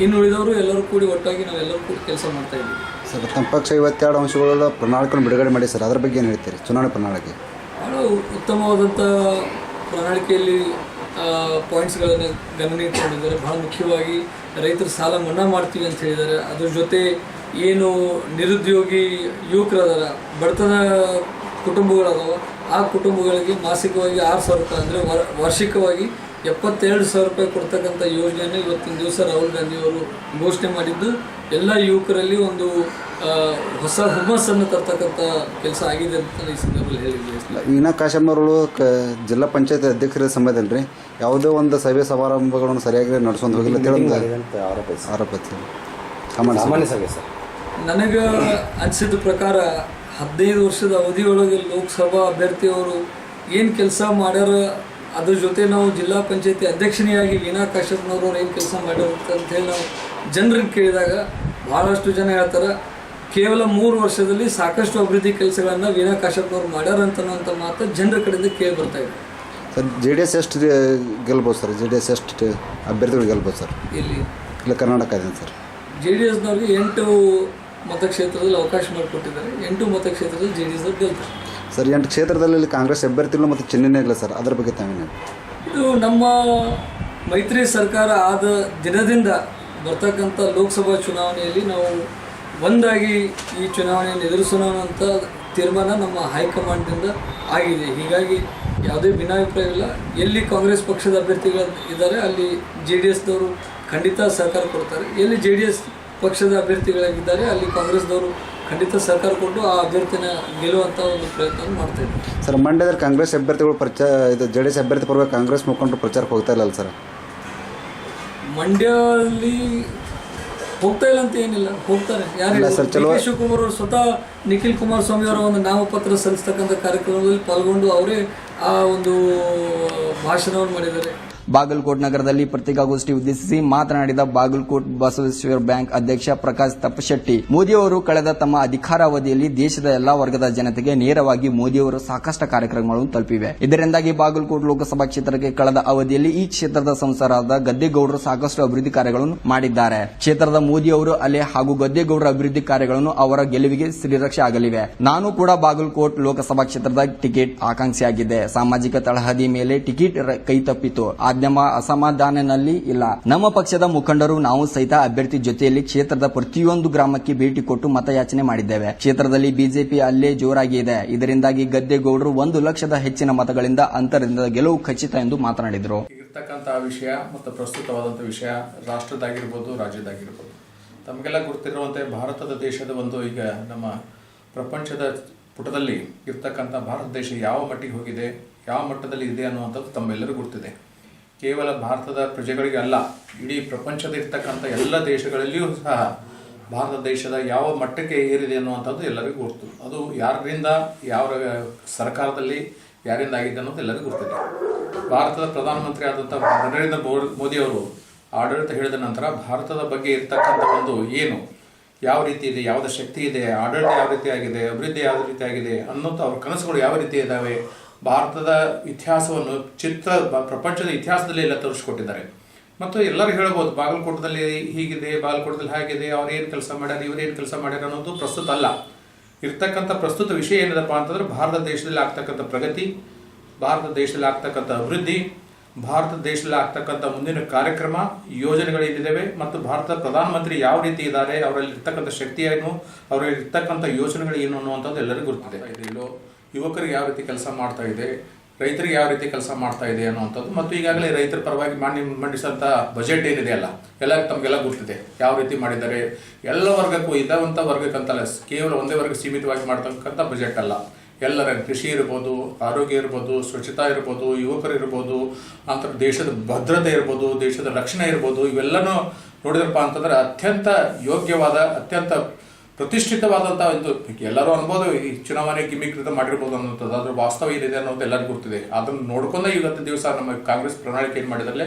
ಇನ್ನು ಉಳಿದವರು ಎಲ್ಲರೂ ಕೂಡಿ ಒಟ್ಟಾಗಿ ನಾವೆಲ್ಲರೂ ಕೂಡಿ ಕೆಲಸ ಮಾಡ್ತಾ ಇದ್ದೀವಿ. ಸರ್, ತಮ್ಮ ಪಕ್ಷ 52 ಅಂಶಗಳ ಪ್ರಣಾಳಿಕೆಯನ್ನು ಬಿಡುಗಡೆ ಮಾಡಿ ಸರ್, ಅದ್ರ ಬಗ್ಗೆ ಏನು ಹೇಳ್ತೀರಿ? ಚುನಾವಣೆ ಪ್ರಣಾಳಿಕೆ ಭಾಳ ಉತ್ತಮವಾದಂಥ ಪ್ರಣಾಳಿಕೆಯಲ್ಲಿ ಪಾಯಿಂಟ್ಸ್ಗಳನ್ನು ಗಮನಿಟ್ಕೊಂಡಿದ್ದಾರೆ. ಭಾಳ ಮುಖ್ಯವಾಗಿ ರೈತರ ಸಾಲ ಮನ್ನಾ ಮಾಡ್ತೀವಿ ಅಂತ ಹೇಳಿದ್ದಾರೆ. ಅದ್ರ ಜೊತೆ ಏನು ನಿರುದ್ಯೋಗಿ ಯುವಕರದಾರ, ಬಡತನ ಕುಟುಂಬಗಳದಾವ, ಆ ಕುಟುಂಬಗಳಿಗೆ ಮಾಸಿಕವಾಗಿ 6,000 ರೂಪಾಯಿ ಅಂದರೆ ವಾರ್ಷಿಕವಾಗಿ 72,000 ರೂಪಾಯಿ ಕೊಡ್ತಕ್ಕಂಥ ಯೋಜನೆಯನ್ನು ಇವತ್ತಿನ ದಿವಸ ರಾಹುಲ್ ಗಾಂಧಿಯವರು ಘೋಷಣೆ ಮಾಡಿದ್ದು ಎಲ್ಲ ಯುವಕರಲ್ಲಿ ಒಂದು ಹೊಸ ಹುಮ್ಮಸ್ಸನ್ನು ತರ್ತಕ್ಕಂಥ ಕೆಲಸ ಆಗಿದೆ ಅಂತ ಈ ಸಂದರ್ಭದಲ್ಲಿ ಹೇಳಿದ್ವಿ. ವೀಣಾ ಕಾಶ್ಯಪ್ನವರು ಜಿಲ್ಲಾ ಪಂಚಾಯತ್ ಅಧ್ಯಕ್ಷರ ಸಮಯದಲ್ಲಿ ಯಾವುದೋ ಒಂದು ಸಭೆ ಸಮಾರಂಭಗಳನ್ನು ಸರಿಯಾಗಿ ನಡೆಸ್ಕೊಂಡು ಹೋಗಿಲ್ಲ ಅಂತ ಆರೋಪ ಸಾಮಾನ್ಯ ಸಭೆ ಸರ್. ನನಗೆ ಅನಿಸಿದ ಪ್ರಕಾರ 15 ವರ್ಷದ ಅವಧಿಯೊಳಗೆ ಲೋಕಸಭಾ ಅಭ್ಯರ್ಥಿಯವರು ಏನು ಕೆಲಸ ಮಾಡ್ಯಾರ, ಅದ್ರ ಜೊತೆ ನಾವು ಜಿಲ್ಲಾ ಪಂಚಾಯತಿ ಅಧ್ಯಕ್ಷನಿಯಾಗಿ ವೀಣಾ ಕಾಶ್ಯಪ್ನವರು ಏನು ಕೆಲಸ ಮಾಡ್ಯಾರ ಅಂತೇಳಿ ನಾವು ಜನರಿಗೆ ಕೇಳಿದಾಗ ಭಾಳಷ್ಟು ಜನ ಹೇಳ್ತಾರೆ ಕೇವಲ 3 ವರ್ಷದಲ್ಲಿ ಸಾಕಷ್ಟು ಅಭಿವೃದ್ಧಿ ಕೆಲಸಗಳನ್ನು ವೀಣಾ ಕಾಶ್ಯಪ್ನವರು ಮಾಡ್ಯಾರ ಅಂತನ್ನುವಂಥ ಮಾತು ಜನರ ಕಡೆಯಿಂದ ಕೇಳಿ ಬರ್ತಾ ಇದೆ. ಸರ್, JDS ಎಷ್ಟು ಗೆಲ್ಬೋದು ಸರ್? JDS ಎಷ್ಟು ಅಭ್ಯರ್ಥಿಗಳು ಗೆಲ್ಬೋದು ಸರ್? ಇಲ್ಲ ಕರ್ನಾಟಕ ಇದೆ ಸರ್. JDSನವ್ರಿಗೆ 8 ಮತಕ್ಷೇತ್ರದಲ್ಲಿ ಅವಕಾಶ ಮಾಡಿಕೊಟ್ಟಿದ್ದಾರೆ. 8 ಮತಕ್ಷೇತ್ರದಲ್ಲಿ JDSದವ್ರು ಗೆಲ್ತಾರೆ ಸರ್. 8 ಕ್ಷೇತ್ರದಲ್ಲಿ ಕಾಂಗ್ರೆಸ್ ಅಭ್ಯರ್ಥಿಗಳು ಮತ್ತು ಚಿಹ್ನೆನೇ ಇಲ್ಲ ಸರ್, ಅದ್ರ ಬಗ್ಗೆ ತಾವೇನು? ಇದು ನಮ್ಮ ಮೈತ್ರಿ ಸರ್ಕಾರ ಆದ ದಿನದಿಂದ ಬರ್ತಕ್ಕಂಥ ಲೋಕಸಭಾ ಚುನಾವಣೆಯಲ್ಲಿ ನಾವು ಒಂದಾಗಿ ಈ ಚುನಾವಣೆಯನ್ನು ಎದುರಿಸೋಣ ಅಂತ ತೀರ್ಮಾನ ನಮ್ಮ ಹೈಕಮಾಂಡ್ನಿಂದ ಆಗಿದೆ. ಹೀಗಾಗಿ ಯಾವುದೇ ಭಿನ್ನಾಭಿಪ್ರಾಯವಿಲ್ಲ. ಎಲ್ಲಿ ಕಾಂಗ್ರೆಸ್ ಪಕ್ಷದ ಅಭ್ಯರ್ಥಿಗಳು ಇದ್ದಾರೆ ಅಲ್ಲಿ JDSದವರು ಖಂಡಿತ ಸಹಕಾರ ಕೊಡ್ತಾರೆ. ಎಲ್ಲಿ JDS ಪಕ್ಷದ ಅಭ್ಯರ್ಥಿಗಳಾಗಿದ್ದಾರೆ ಅಲ್ಲಿ ಕಾಂಗ್ರೆಸ್ದವರು ಖಂಡಿತ ಸಹಕಾರ ಕೊಟ್ಟು ಆ ಅಭ್ಯರ್ಥಿನ ಗೆಲ್ಲುವಂಥ ಒಂದು ಪ್ರಯತ್ನ ಮಾಡ್ತಾ ಇದ್ದಾರೆ. ಸರ್, ಮಂಡ್ಯದಲ್ಲಿ ಕಾಂಗ್ರೆಸ್ ಅಭ್ಯರ್ಥಿಗಳು ಇದು JDS ಅಭ್ಯರ್ಥಿ ಪರವಾಗಿ ಕಾಂಗ್ರೆಸ್ ಮುಖಂಡರು ಪ್ರಚಾರಕ್ಕೆ ಹೋಗ್ತಾ ಇಲ್ಲಲ್ಲ ಸರ್? ಮಂಡ್ಯದಲ್ಲಿ ಹೋಗ್ತಾ ಇಲ್ಲ ಅಂತ ಏನಿಲ್ಲ, ಹೋಗ್ತಾರೆ. ಯಾರು ಶಿವಕುಮಾರ್ ಅವರು ಸ್ವತಃ ನಿಖಿಲ್ ಕುಮಾರಸ್ವಾಮಿ ಅವರ ಒಂದು ನಾಮಪತ್ರ ಸಲ್ಲಿಸ್ತಕ್ಕಂಥ ಕಾರ್ಯಕ್ರಮದಲ್ಲಿ ಪಾಲ್ಗೊಂಡು ಅವರೇ ಆ ಒಂದು ಭಾಷಣವನ್ನು ಮಾಡಿದ್ದಾರೆ. ಬಾಗಲಕೋಟ್ ನಗರದಲ್ಲಿ ಪತ್ರಿಕಾಗೋಷ್ಠಿ ಉದ್ದೇಶಿಸಿ ಮಾತನಾಡಿದ ಬಾಗಲಕೋಟ್ ಬಸವೇಶ್ವರ ಬ್ಯಾಂಕ್ ಅಧ್ಯಕ್ಷ ಪ್ರಕಾಶ್ ತಪ್ಪಶೆಟ್ಟಿ, ಮೋದಿಯವರು ಕಳೆದ ತಮ್ಮ ಅಧಿಕಾರಾವಧಿಯಲ್ಲಿ ದೇಶದ ಎಲ್ಲಾ ವರ್ಗದ ಜನತೆಗೆ ನೇರವಾಗಿ ಮೋದಿಯವರು ಸಾಕಷ್ಟು ಕಾರ್ಯಕ್ರಮಗಳನ್ನು ತಲುಪಿವೆ. ಇದರಿಂದಾಗಿ ಬಾಗಲಕೋಟ್ ಲೋಕಸಭಾ ಕ್ಷೇತ್ರಕ್ಕೆ ಕಳೆದ ಅವಧಿಯಲ್ಲಿ ಈ ಕ್ಷೇತ್ರದ ಸಂಸದರಾದ ಗದ್ದೆಗೌಡರು ಸಾಕಷ್ಟು ಅಭಿವೃದ್ಧಿ ಕಾರ್ಯಗಳನ್ನು ಮಾಡಿದ್ದಾರೆ. ಕ್ಷೇತ್ರದ ಮೋದಿಯವರು ಅಲೆ ಹಾಗೂ ಗದ್ದೆಗೌಡರ ಅಭಿವೃದ್ಧಿ ಕಾರ್ಯಗಳನ್ನು ಅವರ ಗೆಲುವಿಗೆ ಶ್ರೀರಕ್ಷೆ ಆಗಲಿವೆ. ನಾನು ಕೂಡ ಬಾಗಲಕೋಟ್ ಲೋಕಸಭಾ ಕ್ಷೇತ್ರದ ಟಿಕೆಟ್ ಆಕಾಂಕ್ಷಿಯಾಗಿದ್ದೆ. ಸಾಮಾಜಿಕ ತಳಹದಿ ಮೇಲೆ ಟಿಕೆಟ್ ಕೈತಪ್ಪಿತು. ಅಸಮಾಧಾನದಲ್ಲಿ ಇಲ್ಲ. ನಮ್ಮ ಪಕ್ಷದ ಮುಖಂಡರು ನಾವು ಸಹಿತ ಅಭ್ಯರ್ಥಿ ಜೊತೆಯಲ್ಲಿ ಕ್ಷೇತ್ರದ ಪ್ರತಿಯೊಂದು ಗ್ರಾಮಕ್ಕೆ ಭೇಟಿ ಕೊಟ್ಟು ಮತಯಾಚನೆ ಮಾಡಿದ್ದೇವೆ. ಕ್ಷೇತ್ರದಲ್ಲಿ ಬಿಜೆಪಿ ಅಲ್ಲೇ ಜೋರಾಗಿ ಇದೆ. ಇದರಿಂದಾಗಿ ಗದ್ದೆಗೌಡರು 1 ಲಕ್ಷದ ಹೆಚ್ಚಿನ ಮತಗಳಿಂದ ಅಂತರದಿಂದ ಗೆಲುವು ಖಚಿತ ಎಂದು ಮಾತನಾಡಿದರು. ಇರ್ತಕ್ಕಂತಹ ವಿಷಯ ಮತ್ತು ಪ್ರಸ್ತುತವಾದಂಥ ವಿಷಯ ರಾಷ್ಟ್ರದಾಗಿರ್ಬೋದು, ರಾಜ್ಯದಾಗಿರ್ಬೋದು, ತಮಗೆಲ್ಲ ಗೊತ್ತಿರುವಂತೆ ಭಾರತದ ದೇಶದ ಒಂದು ಈಗ ನಮ್ಮ ಪ್ರಪಂಚದ ಪುಟದಲ್ಲಿ ಇರ್ತಕ್ಕಂಥ ಭಾರತ ದೇಶ ಯಾವ ಮಟ್ಟಿಗೆ ಹೋಗಿದೆ, ಯಾವ ಮಟ್ಟದಲ್ಲಿ ಇದೆ ಅನ್ನುವಂಥದ್ದು ತಮ್ಮೆಲ್ಲರಿಗೂ ಗೊತ್ತಿದೆ. ಕೇವಲ ಭಾರತದ ಪ್ರಜೆಗಳಿಗೆ ಅಲ್ಲ, ಇಡೀ ಪ್ರಪಂಚದ ಇರ್ತಕ್ಕಂಥ ಎಲ್ಲ ದೇಶಗಳಲ್ಲಿಯೂ ಸಹ ಭಾರತ ದೇಶದ ಯಾವ ಮಟ್ಟಕ್ಕೆ ಏರಿದೆ ಅನ್ನುವಂಥದ್ದು ಎಲ್ಲರಿಗೂ ಗೊತ್ತು. ಅದು ಯಾರಿಂದ, ಯಾವ ಸರ್ಕಾರದಲ್ಲಿ ಯಾರಿಂದ ಆಗಿದೆ ಅನ್ನೋದು ಎಲ್ಲರಿಗೂ ಗೊತ್ತಿದೆ. ಭಾರತದ ಪ್ರಧಾನಮಂತ್ರಿ ಆದಂಥ ನರೇಂದ್ರ ಮೋದಿಯವರು ಆಡಳಿತ ಹೇಳಿದ ನಂತರ ಭಾರತದ ಬಗ್ಗೆ ಇರ್ತಕ್ಕಂಥ ಒಂದು ಏನು, ಯಾವ ರೀತಿ ಇದೆ, ಯಾವುದೇ ಶಕ್ತಿ ಇದೆ, ಆಡಳಿತ ಯಾವ ರೀತಿ ಆಗಿದೆ, ಅಭಿವೃದ್ಧಿ ಯಾವ ರೀತಿ ಆಗಿದೆ ಅನ್ನೋದು ಅವ್ರ ಕನಸುಗಳು ಯಾವ ರೀತಿ ಇದ್ದಾವೆ, ಭಾರತದ ಇತಿಹಾಸವನ್ನು ಪ್ರಪಂಚದ ಇತಿಹಾಸದಲ್ಲಿ ಎಲ್ಲ ತೋರಿಸ್ಕೊಟ್ಟಿದ್ದಾರೆ. ಮತ್ತು ಎಲ್ಲರೂ ಹೇಳ್ಬೋದು ಬಾಗಲಕೋಟದಲ್ಲಿ ಹೀಗಿದೆ, ಬಾಗಲಕೋಟದಲ್ಲಿ ಹಾಗಿದೆ, ಅವ್ರೇನು ಕೆಲಸ ಮಾಡ್ಯಾರ, ಇವರೇನು ಕೆಲಸ ಮಾಡ್ಯಾರ ಅನ್ನೋದು ಪ್ರಸ್ತುತ ಅಲ್ಲ. ಇರ್ತಕ್ಕಂಥ ಪ್ರಸ್ತುತ ವಿಷಯ ಏನಿದಪ್ಪ ಅಂತಂದ್ರೆ ಭಾರತ ದೇಶದಲ್ಲಿ ಆಗ್ತಕ್ಕಂಥ ಪ್ರಗತಿ, ಭಾರತ ದೇಶದಲ್ಲಿ ಆಗ್ತಕ್ಕಂಥ ಅಭಿವೃದ್ಧಿ, ಭಾರತ ದೇಶದಲ್ಲಿ ಆಗ್ತಕ್ಕಂಥ ಮುಂದಿನ ಕಾರ್ಯಕ್ರಮ ಯೋಜನೆಗಳೇನಿದ್ದಾವೆ ಮತ್ತು ಭಾರತದ ಪ್ರಧಾನಮಂತ್ರಿ ಯಾವ ರೀತಿ ಇದ್ದಾರೆ, ಅವರಲ್ಲಿ ಇರ್ತಕ್ಕಂಥ ಶಕ್ತಿ ಏನು, ಅವರಲ್ಲಿ ಇರ್ತಕ್ಕಂಥ ಯೋಜನೆಗಳು ಏನು ಅನ್ನುವಂಥದ್ದು ಎಲ್ಲರಿಗೂ ಗೊತ್ತಿದೆ. ಯುವಕರಿಗೆ ಯಾವ ರೀತಿ ಕೆಲಸ ಮಾಡ್ತಾ ಇದೆ, ರೈತರಿಗೆ ಯಾವ ರೀತಿ ಕೆಲಸ ಮಾಡ್ತಾ ಇದೆ ಅನ್ನುವಂಥದ್ದು, ಮತ್ತು ಈಗಾಗಲೇ ರೈತರ ಪರವಾಗಿ ಮಂಡಿಸಂತ ಬಜೆಟ್ ಏನಿದೆ ಅಲ್ಲ, ಎಲ್ಲ ತಮಗೆಲ್ಲ ಗೊತ್ತಿದೆ ಯಾವ ರೀತಿ ಮಾಡಿದ್ದಾರೆ. ಎಲ್ಲ ವರ್ಗಕ್ಕೂ ಇದ್ದಂಥ ವರ್ಗಕ್ಕಂತಲ್ಲ, ಕೇವಲ ಒಂದೇ ವರ್ಗ ಸೀಮಿತವಾಗಿ ಮಾಡ್ತಕ್ಕಂಥ ಬಜೆಟ್ ಅಲ್ಲ. ಎಲ್ಲರ ಕೃಷಿ ಇರ್ಬೋದು, ಆರೋಗ್ಯ ಇರ್ಬೋದು, ಸ್ವಚ್ಛತಾ ಇರ್ಬೋದು, ಯುವಕರು ಇರ್ಬೋದು, ನಂತರ ದೇಶದ ಭದ್ರತೆ ಇರ್ಬೋದು, ದೇಶದ ರಕ್ಷಣೆ ಇರ್ಬೋದು, ಇವೆಲ್ಲನೂ ನೋಡಿದ್ರಪ್ಪ ಅಂತಂದ್ರೆ ಅತ್ಯಂತ ಯೋಗ್ಯವಾದ, ಅತ್ಯಂತ ಪ್ರತಿಷ್ಠಿತವಾದಂಥ ಒಂದು, ಎಲ್ಲರೂ ಅನ್ಬೋದು ಈ ಚುನಾವಣೆ ಗಿಮಿಕೃತ ಮಾಡಿರ್ಬೋದು ಅನ್ನೋಂಥದ್ದು, ಅದ್ರ ವಾಸ್ತವ ಏನಿದೆ ಅನ್ನೋದು ಎಲ್ಲರಿಗೂ ಗೊತ್ತಿದೆ. ಅದನ್ನು ನೋಡ್ಕೊಂಡ ಇವತ್ತು ದಿವಸ ನಮ್ಮ ಕಾಂಗ್ರೆಸ್ ಪ್ರಣಾಳಿಕೆ ಏನು ಮಾಡಿದ್ರಲ್ಲೇ,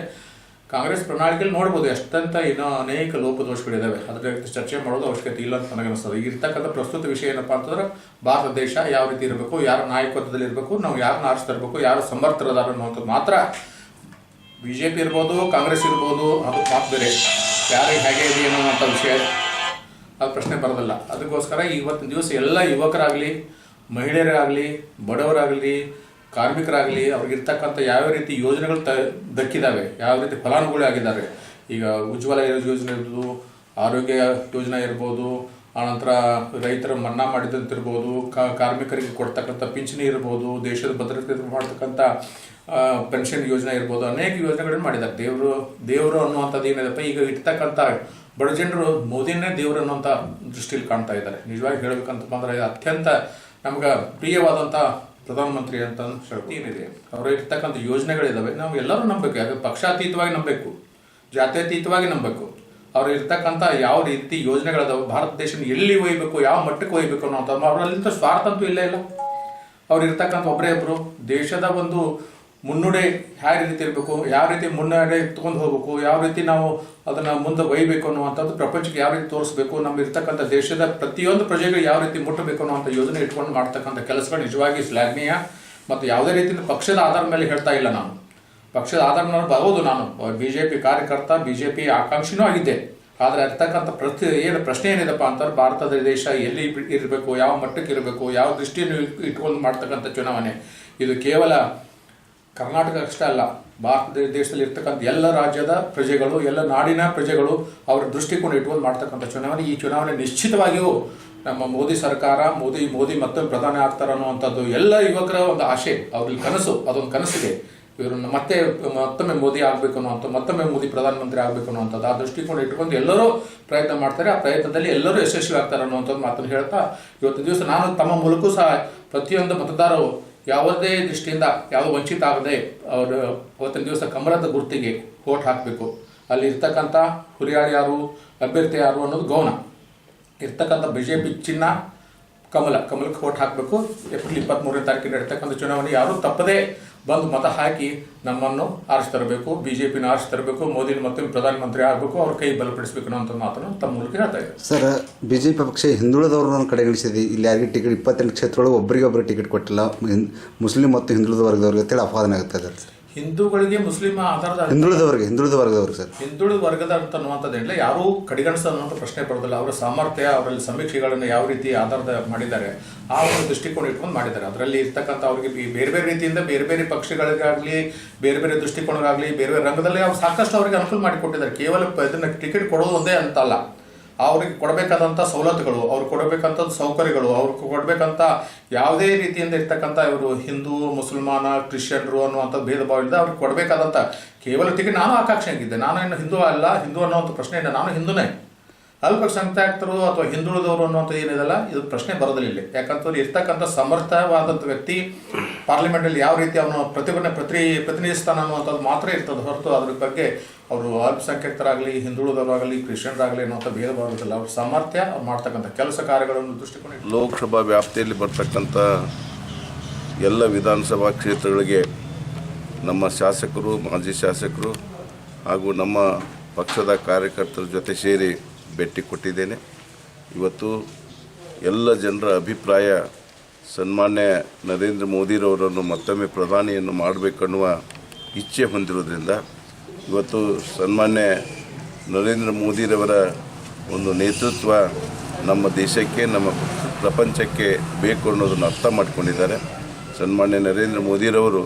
ಕಾಂಗ್ರೆಸ್ ಪ್ರಣಾಳಿಕೆಯಲ್ಲಿ ನೋಡ್ಬೋದು ಎಷ್ಟಂತ ಇನ್ನೂ ಅನೇಕ ಲೋಪದೋಷಗಳಿದ್ದಾವೆ. ಅದ್ರ ಚರ್ಚೆ ಮಾಡೋದು ಅವಶ್ಯಕತೆ ಇಲ್ಲ ಅಂತ ನನಗನ್ನಿಸ್ತದೆ. ಇರ್ತಕ್ಕಂಥ ಪ್ರಸ್ತುತ ವಿಷಯ ಏನಪ್ಪ ಅಂತಂದ್ರೆ ಭಾರತ ದೇಶ ಯಾವ ರೀತಿ ಇರಬೇಕು, ಯಾರ ನಾಯಕತ್ವದಲ್ಲಿ ಇರಬೇಕು, ನಾವು ಯಾರನ್ನ ಆರಿಸ್ತಾ ಇರಬೇಕು, ಯಾರು ಸಮರ್ಥರದಾರ ಅನ್ನುವಂಥದ್ದು ಮಾತ್ರ. BJP ಇರ್ಬೋದು, ಕಾಂಗ್ರೆಸ್ ಇರ್ಬೋದು, ಅದು ಮಾತು ಬೇರೆ, ಯಾರಿಗೆ ಹೇಗೆ ಇದೆ ಅನ್ನೋಂಥ ವಿಷಯ ಅದು ಪ್ರಶ್ನೆ ಬರೋದಿಲ್ಲ. ಅದಕ್ಕೋಸ್ಕರ ಇವತ್ತಿನ ದಿವಸ ಎಲ್ಲ ಯುವಕರಾಗಲಿ, ಮಹಿಳೆಯರಾಗಲಿ, ಬಡವರಾಗಲಿ, ಕಾರ್ಮಿಕರಾಗಲಿ, ಅವ್ರಿಗಿರ್ತಕ್ಕಂಥ ಯಾವ ರೀತಿ ಯೋಜನೆಗಳು ದಕ್ಕಿದ್ದಾವೆ, ಯಾವ ರೀತಿ ಫಲಾನುಭವಿ ಆಗಿದ್ದಾರೆ. ಈಗ ಉಜ್ವಲ ಯೋಜನೆ ಇರ್ಬೋದು, ಆರೋಗ್ಯ ಯೋಜನೆ ಇರ್ಬೋದು, ಆನಂತರ ರೈತರ ಮನ್ನಾ ಮಾಡಿದಂತಿರ್ಬೋದು, ಕಾರ್ಮಿಕರಿಗೆ ಕೊಡ್ತಕ್ಕಂಥ ಪಿಂಚಣಿ ಇರ್ಬೋದು, ದೇಶದ ಭದ್ರತೆ ಮಾಡ್ತಕ್ಕಂಥ ಪೆನ್ಷನ್ ಯೋಜನೆ ಇರ್ಬೋದು, ಅನೇಕ ಯೋಜನೆಗಳನ್ನು ಮಾಡಿದ್ದಾರೆ. ದೇವರು ಅನ್ನುವಂಥದ್ದು ಏನಿದೆಪ್ಪ, ಈಗ ಇರ್ತಕ್ಕಂಥ ಬಡ ಜನರು ಮೋದಿನೇ ದೇವರು ಅನ್ನೋಂಥ ದೃಷ್ಟಿಯಲ್ಲಿ ಕಾಣ್ತಾ ಇದ್ದಾರೆ. ನಿಜವಾಗಿ ಹೇಳಬೇಕಂತ ಬಂದರೆ ಅತ್ಯಂತ ನಮ್ಗೆ ಪ್ರಿಯವಾದಂಥ ಪ್ರಧಾನಮಂತ್ರಿ ಅಂತ ಶಕ್ತಿ ಏನಿದೆ, ಅವರು ಇರ್ತಕ್ಕಂಥ ಯೋಜನೆಗಳಿದ್ದಾವೆ, ನಾವು ಎಲ್ಲರೂ ನಂಬಬೇಕು. ಅದು ಪಕ್ಷಾತೀತವಾಗಿ ನಂಬಬೇಕು, ಜಾತ್ಯತೀತವಾಗಿ ನಂಬಬೇಕು. ಅವ್ರು ಇರ್ತಕ್ಕಂಥ ಯಾವ ರೀತಿ ಯೋಜನೆಗಳದಾವೆ, ಭಾರತ ದೇಶನ ಎಲ್ಲಿ ಒಯ್ಯಬೇಕು, ಯಾವ ಮಟ್ಟಕ್ಕೆ ಒಯ್ಯಬೇಕು ಅನ್ನೋಂಥ, ಅವರಲ್ಲಿಂದ ಸ್ವಾರ್ಥ ಅಂತೂ ಇಲ್ಲ. ಅವ್ರು ಇರ್ತಕ್ಕಂಥ ಒಬ್ಬರೇ ಒಬ್ಬರು ದೇಶದ ಒಂದು ಮುನ್ನುಡೆ ಯಾವ ರೀತಿ ಇರಬೇಕು, ಯಾವ ರೀತಿ ಮುನ್ನಡೆ ತೊಗೊಂಡು ಹೋಗ್ಬೇಕು, ಯಾವ ರೀತಿ ನಾವು ಅದನ್ನು ಮುಂದೆ ಒಯ್ಯಬೇಕು ಅನ್ನುವಂಥದ್ದು ಪ್ರಪಂಚಕ್ಕೆ ಯಾವ ರೀತಿ ತೋರಿಸ್ಬೇಕು, ನಮ್ಮ ಇರ್ತಕ್ಕಂಥ ದೇಶದ ಪ್ರತಿಯೊಂದು ಪ್ರಜೆಗಳು ಯಾವ ರೀತಿ ಮುಟ್ಟಬೇಕು ಅನ್ನುವಂಥ ಯೋಜನೆ ಇಟ್ಕೊಂಡು ಮಾಡ್ತಕ್ಕಂಥ ಕೆಲಸಗಳು ನಿಜವಾಗಿ ಶ್ಲಾಘನೀಯ. ಮತ್ತು ಯಾವುದೇ ರೀತಿಯಿಂದ ಪಕ್ಷದ ಆಧಾರದ ಮೇಲೆ ಹೇಳ್ತಾ ಇಲ್ಲ. ನಾನು ಪಕ್ಷದ ಆಧಾರದ ಮೇಲೆ ಬರೋದು, ನಾನು BJP ಕಾರ್ಯಕರ್ತ, BJP ಆಕಾಂಕ್ಷಿನೂ ಆಗಿದ್ದೆ. ಆದರೆ ಇರ್ತಕ್ಕಂಥ ಪ್ರಶ್ನೆ ಏನಿದೆಪ್ಪ ಅಂತಂದ್ರೆ ಭಾರತದ ದೇಶ ಎಲ್ಲಿ ಇರಬೇಕು, ಯಾವ ಮಟ್ಟಕ್ಕೆ ಇರಬೇಕು, ಯಾವ ದೃಷ್ಟಿಯನ್ನು ಇಟ್ಕೊಂಡು ಮಾಡ್ತಕ್ಕಂಥ ಚುನಾವಣೆ. ಇದು ಕೇವಲ ಕರ್ನಾಟಕ ಅಷ್ಟೇ ಅಲ್ಲ, ಭಾರತ ದೇಶದಲ್ಲಿ ಇರ್ತಕ್ಕಂಥ ಎಲ್ಲ ರಾಜ್ಯದ ಪ್ರಜೆಗಳು, ಎಲ್ಲ ನಾಡಿನ ಪ್ರಜೆಗಳು ಅವರ ದೃಷ್ಟಿಕೋನ ಇಟ್ಕೊಂಡು ಮಾಡ್ತಕ್ಕಂಥ ಚುನಾವಣೆ. ಈ ಚುನಾವಣೆ ನಿಶ್ಚಿತವಾಗಿಯೂ ನಮ್ಮ ಮೋದಿ ಸರ್ಕಾರ ಮೋದಿ ಮತ್ತೊಮ್ಮೆ ಪ್ರಧಾನಿ ಆಗ್ತಾರೆ ಅನ್ನುವಂಥದ್ದು ಎಲ್ಲ ಯುವಕರ ಒಂದು ಆಶೆ, ಅವ್ರಲ್ಲಿ ಕನಸು, ಅದೊಂದು ಕನಸಿಗೆ ಇವರನ್ನು ಮತ್ತೊಮ್ಮೆ ಮೋದಿ ಆಗಬೇಕು ಅನ್ನುವಂಥ, ಮತ್ತೊಮ್ಮೆ ಮೋದಿ ಪ್ರಧಾನಮಂತ್ರಿ ಆಗಬೇಕು ಅನ್ನುವಂಥದ್ದು ಆ ದೃಷ್ಟಿಕೋನ ಇಟ್ಕೊಂಡು ಎಲ್ಲರೂ ಪ್ರಯತ್ನ ಮಾಡ್ತಾರೆ. ಆ ಪ್ರಯತ್ನದಲ್ಲಿ ಎಲ್ಲರೂ ಯಶಸ್ವಿ ಆಗ್ತಾರೆ ಅನ್ನುವಂಥದ್ದು ಮಾತನ್ನು ಹೇಳ್ತಾ ಇವತ್ತು ದಿವಸ ನಾನು ತಮ್ಮ ಮೂಲಕೂ ಸಹ ಪ್ರತಿಯೊಂದು ಮತದಾರರು ಯಾವುದೇ ದೃಷ್ಟಿಯಿಂದ ಯಾವುದೋ ವಂಚಿತ ಆಗದೆ ಅವರು ಅವತ್ತಿನ ದಿವಸ ಕಮಲದ ಗುರುತಿಗೆ ವೋಟ್ ಹಾಕಬೇಕು. ಅಲ್ಲಿ ಇರ್ತಕ್ಕಂಥ ಹುರಿಯಾಳು ಯಾರು, ಅಭ್ಯರ್ಥಿ ಯಾರು ಅನ್ನೋದು ಗೌಣ. ಇರ್ತಕ್ಕಂಥ BJP ಚಿಹ್ನ ಕಮಲಕ್ಕೆ ವೋಟ್ ಹಾಕಬೇಕು. ಏಪ್ರಿಲ್ 23ನೇ ತಾರೀಕಿನ ನಡೀತಕ್ಕಂಥ ಚುನಾವಣೆ ಯಾರು ತಪ್ಪದೇ ಬಂದು ಮತ ಹಾಕಿ ನಮ್ಮನ್ನು ಆರಿಸಿ ತರಬೇಕು, BJPನ ಆರಿಸಿ ತರಬೇಕು, ಮೋದಿನ ಮತ್ತೊಮ್ಮೆ ಪ್ರಧಾನಮಂತ್ರಿ ಆಗಬೇಕು, ಅವ್ರ ಕೈ ಬಲಪಡಿಸಬೇಕು ಅನ್ನೋ ಮಾತನ್ನು ತಮ್ಮ ಮೂಲಕ ಹೇಳ್ತಾ ಇದ್ದಾರೆ. ಸರ್, BJP ಪಕ್ಷ ಹಿಂದುಳಿದವ್ರನ್ನ ಕಡೆಗಣಿಸಿದೆ. ಇಲ್ಲಿ ಯಾರಿಗೆ ಟಿಕೆಟ್ 28 ಕ್ಷೇತ್ರಗಳು ಒಬ್ಬರಿಗೊಬ್ಬರು ಟಿಕೆಟ್ ಕೊಟ್ಟಿಲ್ಲ, ಮುಸ್ಲಿಂ ಮತ್ತು ಹಿಂದುಳಿದ ವರ್ಗದವ್ರಿಗೆ ಅಂತೇಳಿ ಅಪಾದನೆ ಆಗ್ತಾ ಇದೆ ಸರ್. ಹಿಂದೂಗಳಿಗೆ ಮುಸ್ಲಿಂ ಆಧಾರದ ಹಿಂದುಳಿದ ವರ್ಗದವ್ರಿಗೆ ಸರ್, ಹಿಂದುಳಿದ ವರ್ಗದ ಅನ್ನುವಂಥದ್ದೇನಿಲ್ಲ, ಯಾರೂ ಕಡೆಗಣಿಸೋದಂತ ಪ್ರಶ್ನೆ ಬರೋದಿಲ್ಲ. ಅವರ ಸಾಮರ್ಥ್ಯ, ಅವರಲ್ಲಿ ಸಮೀಕ್ಷೆಗಳನ್ನು ಯಾವ ರೀತಿ ಆಧಾರದ ಮಾಡಿದ್ದಾರೆ ಆ ಒಂದು ದೃಷ್ಟಿಕೋನ ಇಟ್ಕೊಂಡು ಮಾಡಿದ್ದಾರೆ. ಅದರಲ್ಲಿ ಇರ್ತಕ್ಕಂಥ ಅವ್ರಿಗೆ ಬೇರೆ ಬೇರೆ ರೀತಿಯಿಂದ ಬೇರೆ ಬೇರೆ ಪಕ್ಷಗಳಿಗಾಗಲಿ, ಬೇರೆ ಬೇರೆ ದೃಷ್ಟಿಕೋನಗಾಗಲಿ, ಬೇರೆ ಬೇರೆ ರಂಗದಲ್ಲಿ ಅವ್ರು ಸಾಕಷ್ಟು ಅವರಿಗೆ ಅನುಕೂಲ ಮಾಡಿಕೊಟ್ಟಿದ್ದಾರೆ. ಕೇವಲ ಇದನ್ನು ಟಿಕೆಟ್ ಕೊಡೋದು ಒಂದೇ ಅಂತಲ್ಲ, ಅವ್ರಿಗೆ ಕೊಡಬೇಕಾದಂಥ ಸವಲತ್ತುಗಳು, ಅವ್ರಿಗೆ ಕೊಡಬೇಕಂಥ ಸೌಕರ್ಯಗಳು, ಅವ್ರಿಗೆ ಕೊಡಬೇಕಂತ ಯಾವುದೇ ರೀತಿಯಿಂದ ಇರ್ತಕ್ಕಂಥ ಇವರು ಹಿಂದೂ, ಮುಸಲ್ಮಾನ, ಕ್ರಿಶ್ಚಿಯನ್ರು ಅನ್ನುವಂಥ ಭೇದ ಭಾವ ಇಲ್ಲದೆ ಅವ್ರಿಗೆ ಕೊಡಬೇಕಾದಂಥ ಕೇವಲ ಟಿಕೆಟ್. ನಾನು ಆಕಾಂಕ್ಷೆ ಆಗಿದ್ದೆ, ನಾನು ಇನ್ನು ಹಿಂದೂ ಅಲ್ಲ, ಹಿಂದೂ ಅನ್ನೋಂಥ ಪ್ರಶ್ನೆ ಇಲ್ಲ, ನಾನು ಹಿಂದೂನೇ. ಅಲ್ಪಸಂಖ್ಯಾತರು ಅಥವಾ ಹಿಂದುಳಿದವರು ಅನ್ನುವಂಥ ಏನಿದೆಲ್ಲ ಇದು ಪ್ರಶ್ನೆ ಬರೋದಿಲ್ಲ ಇಲ್ಲಿ. ಯಾಕಂತಂದ್ರೆ ಇರ್ತಕ್ಕಂಥ ಸಮರ್ಥವಾದಂಥ ವ್ಯಕ್ತಿ ಪಾರ್ಲಿಮೆಂಟಲ್ಲಿ ಯಾವ ರೀತಿ ಅವನು ಪ್ರತಿನಿಧಿಸ್ತಾನ ಅನ್ನುವಂಥದ್ದು ಮಾತ್ರ ಇರ್ತದೆ ಹೊರತು ಅದ್ರ ಬಗ್ಗೆ ಅವರು ಅಲ್ಪಸಂಖ್ಯಾತರಾಗಲಿ, ಹಿಂದುಳಿದವರಾಗಲಿ, ಕ್ರಿಶ್ಚಿಯನ್ರಾಗಲಿ ಅನ್ನುವಂಥ ಭೇದ ಭಾವ ಇರೋದಿಲ್ಲ. ಅವ್ರ ಸಾಮರ್ಥ್ಯ, ಅವ್ರು ಮಾಡ್ತಕ್ಕಂಥ ಕೆಲಸ ಕಾರ್ಯಗಳನ್ನು ದೃಷ್ಟಿಕೋನ. ಲೋಕಸಭಾ ವ್ಯಾಪ್ತಿಯಲ್ಲಿ ಬರ್ತಕ್ಕಂಥ ಎಲ್ಲ ವಿಧಾನಸಭಾ ಕ್ಷೇತ್ರಗಳಿಗೆ ನಮ್ಮ ಶಾಸಕರು, ಮಾಜಿ ಶಾಸಕರು ಹಾಗೂ ನಮ್ಮ ಪಕ್ಷದ ಕಾರ್ಯಕರ್ತರ ಜೊತೆ ಸೇರಿ ಭೇಟಿ ಕೊಟ್ಟಿದ್ದೇನೆ. ಇವತ್ತು ಎಲ್ಲ ಜನರ ಅಭಿಪ್ರಾಯ ಸನ್ಮಾನ್ಯ ನರೇಂದ್ರ ಮೋದಿರವರನ್ನು ಮತ್ತೊಮ್ಮೆ ಪ್ರಧಾನಿಯನ್ನು ಮಾಡಬೇಕನ್ನುವ ಇಚ್ಛೆ ಹೊಂದಿರೋದ್ರಿಂದ ಇವತ್ತು ಸನ್ಮಾನ್ಯ ನರೇಂದ್ರ ಮೋದಿರವರ ಒಂದು ನೇತೃತ್ವ ನಮ್ಮ ದೇಶಕ್ಕೆ, ನಮ್ಮ ಪ್ರಪಂಚಕ್ಕೆ ಬೇಕು ಅನ್ನೋದನ್ನು ಅರ್ಥ ಮಾಡಿಕೊಂಡಿದ್ದಾರೆ. ಸನ್ಮಾನ್ಯ ನರೇಂದ್ರ ಮೋದಿರವರು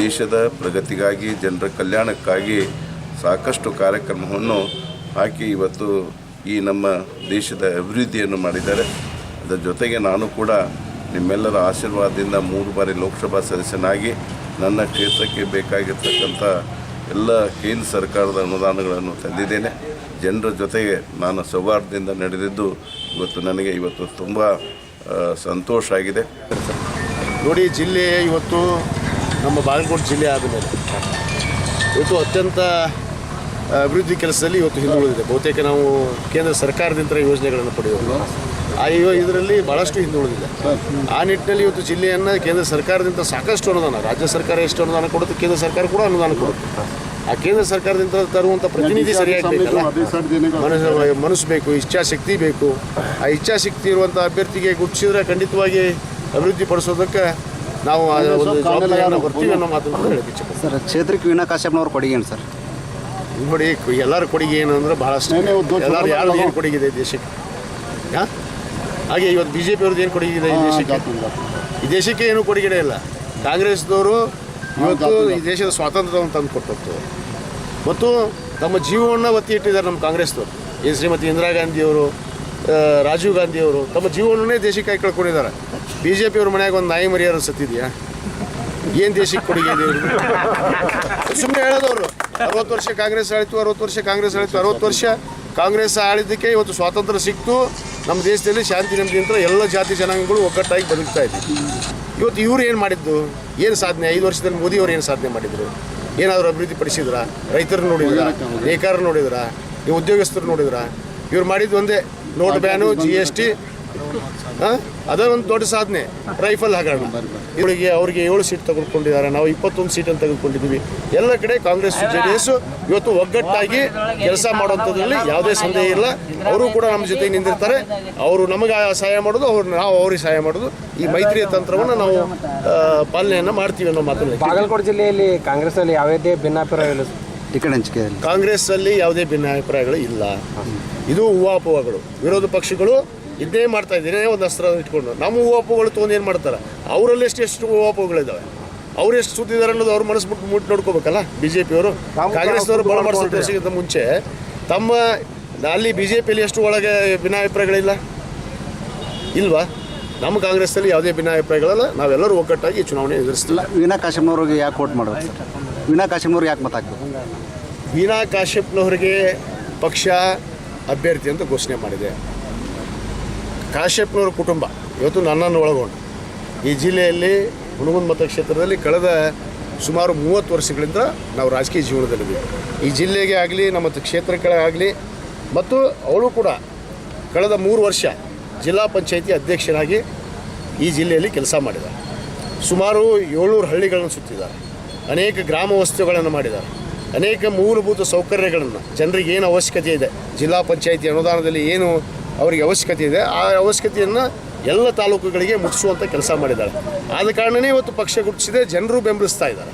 ದೇಶದ ಪ್ರಗತಿಗಾಗಿ, ಜನರ ಕಲ್ಯಾಣಕ್ಕಾಗಿ ಸಾಕಷ್ಟು ಕಾರ್ಯಕ್ರಮವನ್ನು ಹಾಕಿ ಇವತ್ತು ಈ ನಮ್ಮ ದೇಶದ ಅಭಿವೃದ್ಧಿಯನ್ನು ಮಾಡಿದ್ದಾರೆ. ಅದರ ಜೊತೆಗೆ ನಾನು ಕೂಡ ನಿಮ್ಮೆಲ್ಲರ ಆಶೀರ್ವಾದದಿಂದ 3 ಬಾರಿ ಲೋಕಸಭಾ ಸದಸ್ಯನಾಗಿ ನನ್ನ ಕ್ಷೇತ್ರಕ್ಕೆ ಬೇಕಾಗಿರ್ತಕ್ಕಂಥ ಎಲ್ಲ ಕೇಂದ್ರ ಸರ್ಕಾರದ ಅನುದಾನಗಳನ್ನು ತಂದಿದ್ದೇನೆ. ಜನರ ಜೊತೆಗೆ ನಾನು ಸೌಹಾರ್ದದಿಂದ ನಡೆದಿದ್ದು ನನಗೆ ತುಂಬ ಸಂತೋಷ ಆಗಿದೆ. ನೋಡಿ, ಜಿಲ್ಲೆ ಇವತ್ತು ನಮ್ಮ ಬಾಗಲಕೋಟೆ ಜಿಲ್ಲೆ ಆದಮೇಲೆ ಇವತ್ತು ಅತ್ಯಂತ ಅಭಿವೃದ್ಧಿ ಕೆಲಸದಲ್ಲಿ ಇವತ್ತು ಹಿಂದುಳಿದಿದೆ. ಬಹುತೇಕ ನಾವು ಕೇಂದ್ರ ಸರ್ಕಾರದಿಂದ ಯೋಜನೆಗಳನ್ನು ಪಡೆಯೋದು ಇದರಲ್ಲಿ ಭಾಳಷ್ಟು ಹಿಂದುಳಿದಿದೆ. ಆ ನಿಟ್ಟಿನಲ್ಲಿ ಇವತ್ತು ಜಿಲ್ಲೆಯನ್ನು ಕೇಂದ್ರ ಸರ್ಕಾರದಿಂದ ಸಾಕಷ್ಟು ಅನುದಾನ, ರಾಜ್ಯ ಸರ್ಕಾರ ಎಷ್ಟು ಅನುದಾನ ಕೊಡುತ್ತೆ, ಕೇಂದ್ರ ಸರ್ಕಾರ ಕೂಡ ಅನುದಾನ ಕೊಡುತ್ತೆ. ಆ ಕೇಂದ್ರ ಸರ್ಕಾರದಿಂದ ತರುವಂಥ ಪ್ರತಿನಿಧಿ ಸರಿಯಾಗಿ ಬೇಕಲ್ಲ, ಮನಸ್ಸು ಬೇಕು, ಇಚ್ಛಾಶಕ್ತಿ ಬೇಕು. ಆ ಇಚ್ಛಾಶಕ್ತಿ ಇರುವಂಥ ಅಭ್ಯರ್ಥಿಗೆ ಗುರುತಿಸಿದ್ರೆ ಖಂಡಿತವಾಗಿ ಅಭಿವೃದ್ಧಿ ಪಡಿಸೋದಕ್ಕೆ ನಾವು ಒಂದು ಜವಾಬ್ದಾರಿಯನ್ನು ಬರ್ತೀವಿ ಅನ್ನೋ ಮಾತನ್ನು ಹೇಳಕ್ಕೆ ಇಚ್ಛೆ. ಸರ್, ಕ್ಷೇತ್ರಕ್ಕೆ ವೀಣಾ ಕಾಶ್ಯಪ್ನವ್ರ ಕೊಡುಗೆ ಏನು ಸರ್? ನೋಡಿ, ಎಲ್ಲರ ಕೊಡುಗೆ ಏನು ಅಂದರೆ ಭಾಳಷ್ಟು, ಎಲ್ಲರೂ ಯಾರು ಏನು ಕೊಡುಗೆ ಇದೆ ದೇಶಕ್ಕೆ. ಹಾಗೆ ಇವತ್ತು BJP ಅವ್ರದ್ದು ಏನು ಕೊಡುಗೆ ಇದೆ ಈ ದೇಶಕ್ಕೆ? ಈ ದೇಶಕ್ಕೆ ಏನು ಕೊಡುಗೆ ಇಲ್ಲ. ಕಾಂಗ್ರೆಸ್ದವರು ಇವತ್ತು ಈ ದೇಶದ ಸ್ವಾತಂತ್ರ್ಯವನ್ನು ತಂದು ಕೊಟ್ಟದ್ದು ಮತ್ತು ತಮ್ಮ ಜೀವವನ್ನು ಒತ್ತಿ ಇಟ್ಟಿದ್ದಾರೆ ನಮ್ಮ ಕಾಂಗ್ರೆಸ್ದವರು. ಈ ಶ್ರೀಮತಿ ಇಂದಿರಾ ಗಾಂಧಿಯವರು, ರಾಜೀವ್ ಗಾಂಧಿಯವರು ತಮ್ಮ ಜೀವನವನ್ನೇ ದೇಶಕ್ಕಾಗಿ ಕಳ್ಕೊಂಡಿದ್ದಾರೆ. BJP ಅವ್ರ ಮನೆಯಾಗ ಒಂದು ನಾಯಿ ಮರಿಯಾರು ಸತ್ತಿದೆಯಾ? ಏನು ದೇಶಕ್ಕೆ ಕೊಡುಗೆ ಇದೆ ಇವ್ರಿಗೆ? ಸುಮ್ಮನೆ ಹೇಳೋದವರು 60 ವರ್ಷ ಕಾಂಗ್ರೆಸ್ ಆಳಿತು, 60 ವರ್ಷ ಕಾಂಗ್ರೆಸ್ ಆಳಿತು. 60 ವರ್ಷ ಕಾಂಗ್ರೆಸ್ ಆಳಿದ್ದಕ್ಕೆ ಇವತ್ತು ಸ್ವಾತಂತ್ರ್ಯ ಸಿಕ್ತು. ನಮ್ಮ ದೇಶದಲ್ಲಿ ಶಾಂತಿ ನೆಮ್ಮದಿಯಿಂದ ಎಲ್ಲ ಜಾತಿ ಜನಾಂಗಗಳು ಒಗ್ಗಟ್ಟಾಗಿ ಬದುಕ್ತಾ ಇದ್ದೀವಿ. ಇವತ್ತು ಇವ್ರು ಏನು ಮಾಡಿದ್ದು, ಏನು ಸಾಧನೆ? 5 ವರ್ಷದಲ್ಲಿ ಮೋದಿಯವರು ಏನು ಸಾಧನೆ ಮಾಡಿದರು? ಏನಾದರೂ ಅಭಿವೃದ್ಧಿ ಪಡಿಸಿದ್ರ? ರೈತರು ನೋಡಿದ್ರ, ನೇಕಾರ ನೋಡಿದ್ರ, ಈ ಉದ್ಯೋಗಸ್ಥರು ನೋಡಿದ್ರ? ಇವ್ರು ಮಾಡಿದ್ದು ಒಂದೇ, ನೋಟ್ ಬ್ಯಾನು, GST, ಅದೇ ಒಂದು ದೊಡ್ಡ ಸಾಧನೆ. ರೈಫಲ್ ಹಗರಣ, ಅವ್ರಿಗೆ 7 ಸೀಟ್ ತೆಗೆದುಕೊಂಡಿದ್ದಾರೆ, ನಾವು 21 ಸೀಟನ್ನು ತೆಗೆದುಕೊಂಡಿದ್ದೀವಿ. ಎಲ್ಲ ಕಡೆ ಕಾಂಗ್ರೆಸ್ JDS ಇವತ್ತು ಒಗ್ಗಟ್ಟಾಗಿ ಕೆಲಸ ಮಾಡುವಂಥದ್ರಲ್ಲಿ ಯಾವುದೇ ಸಂದೇಹ ಇಲ್ಲ. ಅವರು ಕೂಡ ನಮ್ಮ ಜೊತೆ ನಿಂತಿರ್ತಾರೆ. ಅವರು ನಮಗೆ ಸಹಾಯ ಮಾಡೋದು, ನಾವು ಅವ್ರಿಗೆ ಸಹಾಯ ಮಾಡೋದು. ಈ ಮೈತ್ರಿಯ ತಂತ್ರವನ್ನು ನಾವು ಪಾಲನೆಯನ್ನು ಮಾಡ್ತೀವಿ ಅನ್ನೋ ಮಾತನ್ನು. ಬಾಗಲಕೋಟೆ ಜಿಲ್ಲೆಯಲ್ಲಿ ಕಾಂಗ್ರೆಸ್ನಲ್ಲಿ ಯಾವುದೇ ಭಿನ್ನಾಭಿಪ್ರಾಯ ಇಲ್ಲ. ಟಿಕೆಟ್ ಹಂಚಿಕೆ ಕಾಂಗ್ರೆಸ್ಸಲ್ಲಿ ಯಾವುದೇ ಭಿನ್ನಾಭಿಪ್ರಾಯಗಳು ಇಲ್ಲ. ಇದು ಊಹಾಪೋಹಗಳು. ವಿರೋಧ ಪಕ್ಷಗಳು ಇದೇ ಮಾಡ್ತಾ ಇದ್ದೀರಿ, ಒಂದು ಅಸ್ತ್ರ ಇಟ್ಕೊಂಡು ನಮ್ಮ ಊಹಾಪೋಹಗಳು ತೊಗೊಂಡು ಏನು ಮಾಡ್ತಾರೆ? ಅವರಲ್ಲಿ ಎಷ್ಟು ಊಹಾಪೋಹಗಳಿದ್ದಾವೆ, ಅವ್ರು ಎಷ್ಟು ಸುತ್ತಿದ್ದಾರೆ ಅನ್ನೋದು ಅವ್ರು ಮನಸ್ಸು ಮುಟ್ಟು ನೋಡ್ಕೋಬೇಕಲ್ಲ. BJP ಅವರು, ಕಾಂಗ್ರೆಸ್ನವರು ಬಳ ಮಾಡಿಸೋಕ್ಕಿಂತ ಮುಂಚೆ ತಮ್ಮ ಅಲ್ಲಿ BJPಯಲ್ಲಿ ಎಷ್ಟು ಒಳಗೆ ಭಿನ್ನಾಭಿಪ್ರಾಯಗಳಿಲ್ಲ. ಇಲ್ವಾ? ನಮ್ಮ ಕಾಂಗ್ರೆಸ್ಸಲ್ಲಿ ಯಾವುದೇ ಭಿನ್ನಾಭಿಪ್ರಾಯಗಳಲ್ಲ, ನಾವೆಲ್ಲರೂ ಒಗ್ಗಟ್ಟಾಗಿ ಚುನಾವಣೆ ಎದುರಿಸ್ತಿಲ್ಲ. ವೀಣಾ ಕಾಶಪ್ಪನವ್ರಿಗೆ ಯಾಕೆ ವೋಟ್ ಮಾಡ್ಬೇಕು ಸರ್? ವೀಣಾ ಕಾಶಪ್ಪನವ್ರಿಗೆ ಯಾಕೆ ಮತ ಹಾಕ್ಬೇಕು? ವೀಣಾ ಕಾಶ್ಯಪ್ನವರಿಗೆ ಪಕ್ಷ ಅಭ್ಯರ್ಥಿ ಅಂತ ಘೋಷಣೆ ಮಾಡಿದೆ. ಕಾಶ್ಯಪ್ನವ್ರ ಕುಟುಂಬ ಇವತ್ತು ನನ್ನನ್ನು ಒಳಗೊಂಡು ಈ ಜಿಲ್ಲೆಯಲ್ಲಿ ಹುಣಗುಂದ ಮತಕ್ಷೇತ್ರದಲ್ಲಿ ಕಳೆದ ಸುಮಾರು 30 ವರ್ಷಗಳಿಂದ ನಾವು ರಾಜಕೀಯ ಜೀವನದಲ್ಲಿದ್ದೀವಿ. ಈ ಜಿಲ್ಲೆಗೆ ಆಗಲಿ ನಮ್ಮ ಕ್ಷೇತ್ರಕ್ಕೆ ಆಗಲಿ, ಮತ್ತು ಅವಳು ಕೂಡ ಕಳೆದ 3 ವರ್ಷ ಜಿಲ್ಲಾ ಪಂಚಾಯಿತಿ ಅಧ್ಯಕ್ಷರಾಗಿ ಈ ಜಿಲ್ಲೆಯಲ್ಲಿ ಕೆಲಸ ಮಾಡಿದ್ದಾರೆ. ಸುಮಾರು 700 ಹಳ್ಳಿಗಳನ್ನು ಸುತ್ತಿದ್ದಾರೆ. ಅನೇಕ ಗ್ರಾಮ ವಸ್ತುಗಳನ್ನು ಮಾಡಿದ್ದಾರೆ. ಅನೇಕ ಮೂಲಭೂತ ಸೌಕರ್ಯಗಳನ್ನು ಜನರಿಗೆ ಏನು ಅವಶ್ಯಕತೆ ಇದೆ, ಜಿಲ್ಲಾ ಪಂಚಾಯಿತಿ ಅನುದಾನದಲ್ಲಿ ಏನು ಅವರಿಗೆ ಅವಶ್ಯಕತೆ ಇದೆ, ಆ ಅವಶ್ಯಕತೆಯನ್ನು ಎಲ್ಲ ತಾಲೂಕುಗಳಿಗೆ ಮುಟ್ಟಿಸುವಂಥ ಕೆಲಸ ಮಾಡಿದ್ದಾರೆ. ಆದ ಕಾರಣವೇ ಇವತ್ತು ಪಕ್ಷ ಗುರುತಿಸಿದೆ, ಜನರು ಬೆಂಬಲಿಸ್ತಾ ಇದ್ದಾರೆ.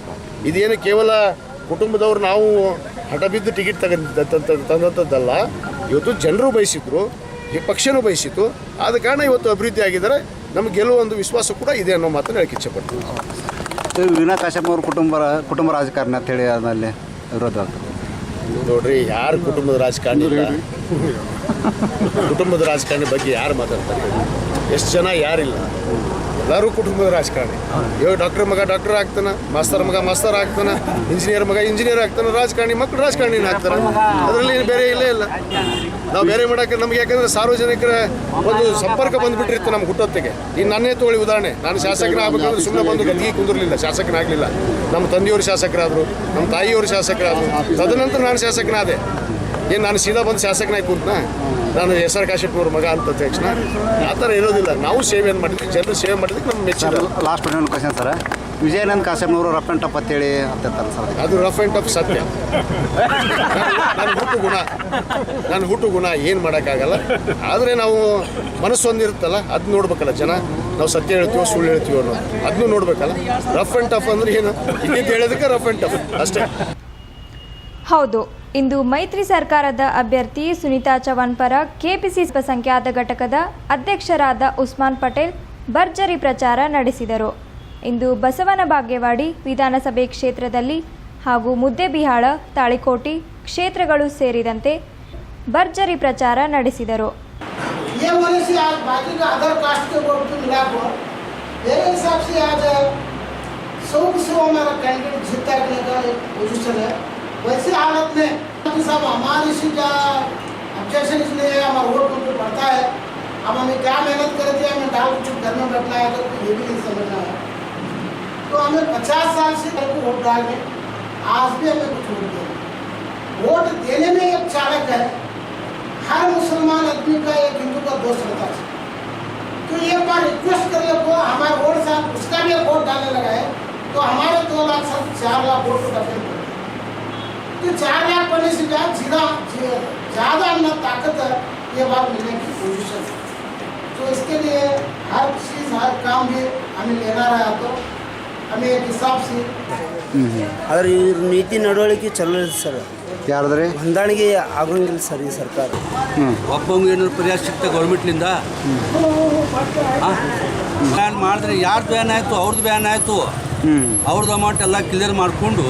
ಇದೇನು ಕೇವಲ ಕುಟುಂಬದವರು ನಾವು ಹಠಬಿದ್ದು ಟಿಕೆಟ್ ತಂದಂಥದ್ದಲ್ಲ. ಇವತ್ತು ಜನರು ಬಯಸಿದ್ರು, ಈ ಪಕ್ಷನೂ ಬಯಸಿತು. ಆದ ಕಾರಣ ಇವತ್ತು ಅಭಿವೃದ್ಧಿ ಆಗಿದ್ದಾರೆ. ನಮಗೆ ಗೆಲ್ಲುವ ಒಂದು ವಿಶ್ವಾಸ ಕೂಡ ಇದೆ ಅನ್ನೋ ಮಾತನ್ನು ಹೇಳಕ್ಕೆ ಇಚ್ಛೆಪಡ್ತೀವಿ. ವೀಣಾ ಕಾಶಪ್ಪ ಅವ್ರ ಕುಟುಂಬ ರಾಜಕಾರಣ ಅಂತೇಳಿ ಆಮೇಲೆ ವಿರೋಧ ಆಗ್ತದೆ. ನೋಡ್ರಿ, ಯಾರು ಕುಟುಂಬದ ರಾಜಕಾರಣಿ ಇಲ್ಲ, ಕುಟುಂಬದ ರಾಜಕಾರಣಿ ಬಗ್ಗೆ ಯಾರು ಮಾತಾಡ್ತಾರೆ? ಎಷ್ಟು ಜನ ಯಾರಿಲ್ಲ, ಎಲ್ಲರೂ ಕುಟುಂಬದ ರಾಜಕಾರಣಿ. ಇವಾಗ ಡಾಕ್ಟರ್ ಮಗ ಡಾಕ್ಟರ್ ಆಗ್ತಾನೆ, ಮಾಸ್ತರ್ ಮಗ ಮಾಸ್ತರ್ ಆಗ್ತಾನೆ, ಇಂಜಿನಿಯರ್ ಮಗ ಇಂಜಿನಿಯರ್ ಆಗ್ತಾನೆ, ರಾಜಕಾರಣಿ ಮಕ್ಕಳು ರಾಜಕಾರಣಿನ ಆಗ್ತಾರೆ. ಅದರಲ್ಲಿ ಏನು ಬೇರೆ ಇಲ್ಲೇ ಇಲ್ಲ. ನಾವು ಬೇರೆ ಮಾಡೋಕ್ಕೆ ನಮಗೆ, ಯಾಕಂದರೆ ಸಾರ್ವಜನಿಕರ ಒಂದು ಸಂಪರ್ಕ ಬಂದುಬಿಟ್ಟಿರುತ್ತೆ ನಮ್ಮ ಹುಟ್ಟೊತ್ತಿಗೆ. ಈಗ ನನ್ನೇ ತಗೊಳ್ಳಿ ಉದಾಹರಣೆ, ನಾನು ಶಾಸಕನ ಆಗ್ಬೇಕಂದ್ರೆ ಸುಮ್ಮನೆ ಬಂದು ಗದ್ದಿಗೆ ಕುಂದಿರಲಿಲ್ಲ, ಶಾಸಕನಾಗಲಿಲ್ಲ. ನಮ್ಮ ತಂದೆಯವರು ಶಾಸಕರಾದರು, ನಮ್ಮ ತಾಯಿಯವರು ಶಾಸಕರಾದರು, ತದನಂತರ ನಾನು ಶಾಸಕನಾದೆ. ಏನು ನಾನು ಸೀದಾ ಬಂದು ಶಾಸಕನಾಗಿ ಕೂತ್ನ? ನಾನು ಎಸ್ ಆರ್ ಕಾಶ್ಯಪ್ನವ್ರ ಮಗ ಅಂತ ತಕ್ಷಣ ಆ ಥರ ಇರೋದಿಲ್ಲ. ನಾವು ಸೇವೆಯನ್ನು ಮಾಡಿದ್ವಿ, ಜನರು ಸೇವೆ ಮಾಡಿದ್ದಕ್ಕೆ ನಮ್ಗೆ ಮೆಚ್ಚಿಲ್ಲ. ಲಾಸ್ಟ್ ಒಂದು ಕ್ವಶನ್ ಸರ್, ವಿಜಯಾನಂದ ಕಾಶ್ಯಪ್ನವರು ರಫ್ ಆ್ಯಂಡ್ ಟಫ್ ಅಂತೇಳಿ ಅಂತಿರ್ತಾರೆ ಸರ್. ಅದು ರಫ್ ಆ್ಯಂಡ್ ಟಫ್ ಸತ್ಯ. ನನ್ನ ಹುಟ್ಟು ಗುಣ ಏನು ಮಾಡೋಕ್ಕಾಗಲ್ಲ. ಆದರೆ ನಾವು ಮನಸ್ಸು ಒಂದಿರುತ್ತಲ್ಲ, ಅದು ನೋಡ್ಬೇಕಲ್ಲ ಜನ. ನಾವು ಸತ್ಯ ಹೇಳ್ತೀವೋ ಸುಳ್ಳು ಹೇಳ್ತೀವೋ ಅನ್ನೋದು ಅದನ್ನು ನೋಡ್ಬೇಕಲ್ಲ. ರಫ್ ಆ್ಯಂಡ್ ಟಫ್ ಅಂದರೆ ಏನು? ಇದ್ದಿದ್ದು ಹೇಳೋದಕ್ಕೆ ರಫ್ ಆ್ಯಂಡ್ ಟಫ್ ಅಷ್ಟೇ. ಹೌದು, ಇಂದು ಮೈತ್ರಿ ಸರ್ಕಾರದ ಅಭ್ಯರ್ಥಿ ಸುನೀತಾ ಚವಾಣ್ ಪರ ಕೆಪಿಸಿಸಿ ಅಲ್ಪಸಂಖ್ಯಾತ ಘಟಕದ ಅಧ್ಯಕ್ಷರಾದ ಉಸ್ಮಾನ್ ಪಟೇಲ್ ಭರ್ಜರಿ ಪ್ರಚಾರ ನಡೆಸಿದರು. ಇಂದು ಬಸವನ ಬಾಗೇವಾಡಿ ವಿಧಾನಸಭೆ ಕ್ಷೇತ್ರದಲ್ಲಿ ಹಾಗೂ ಮುದ್ದೇಬಿಹಾಳ, ತಾಳಿಕೋಟಿ ಕ್ಷೇತ್ರಗಳು ಸೇರಿದಂತೆ ಭರ್ಜರಿ ಪ್ರಚಾರ ನಡೆಸಿದರು. वैसे हालत में सब हमारी सी का ऑब्जेक्शन इसलिए है, हमारा वोट तो बढ़ता है. अब हमें क्या मेहनत कर दिया, हमें डाल चुप घर में बैठना है, तो ये भी नहीं समझना है. तो हमें 50 साल से वोट डालने, आज भी हमें कुछ वोट देना. वोट देने में एक चालक है, हर मुसलमान आदमी का एक हिंदू का दोस्त रहता है. तो एक बार रिक्वेस्ट कर ले, हमारे वोट साहब उसका भी वोट डालने लगा है, तो हमारे 2 लाख सब 4 लाख वोट को डबल तो 4 लाख बनने से ज़्यादा अपना ताकत ये बात मिलने की पोजीशन है. तो इसके लिए हर चीज़ हर काम भी हमें लेना रहा, तो हमें एक हिसाब से ಆದರೆ ಇವ್ರ ನೀತಿ ನಡವಳಿಕೆ ಚಲೋ ಇಲ್ಲ ಸರ್. ಯಾರ್ದ್ರೆ ಹೊಂದಾಣಿಕೆ ಆಗೋಂಗಿಲ್ಲ ಸರ್ ಈ ಸರ್ಕಾರ. ಒಬ್ಬಂಗೆ ಏನಾದ್ರು ಪರಿಹಾರ ಸಿಗ್ತಾ ಗೌರ್ಮೆಂಟ್ಲಿಂದ ಬ್ಯಾನ್ ಮಾಡಿದ್ರೆ ಯಾರ್ದು ಬ್ಯಾನ್ ಆಯಿತು, ಅವ್ರದ್ದು ಬ್ಯಾನ್ ಆಯಿತು. ಅವ್ರದ್ದು ಅಮೌಂಟ್ ಎಲ್ಲ ಕ್ಲಿಯರ್ ಮಾಡಿಕೊಂಡು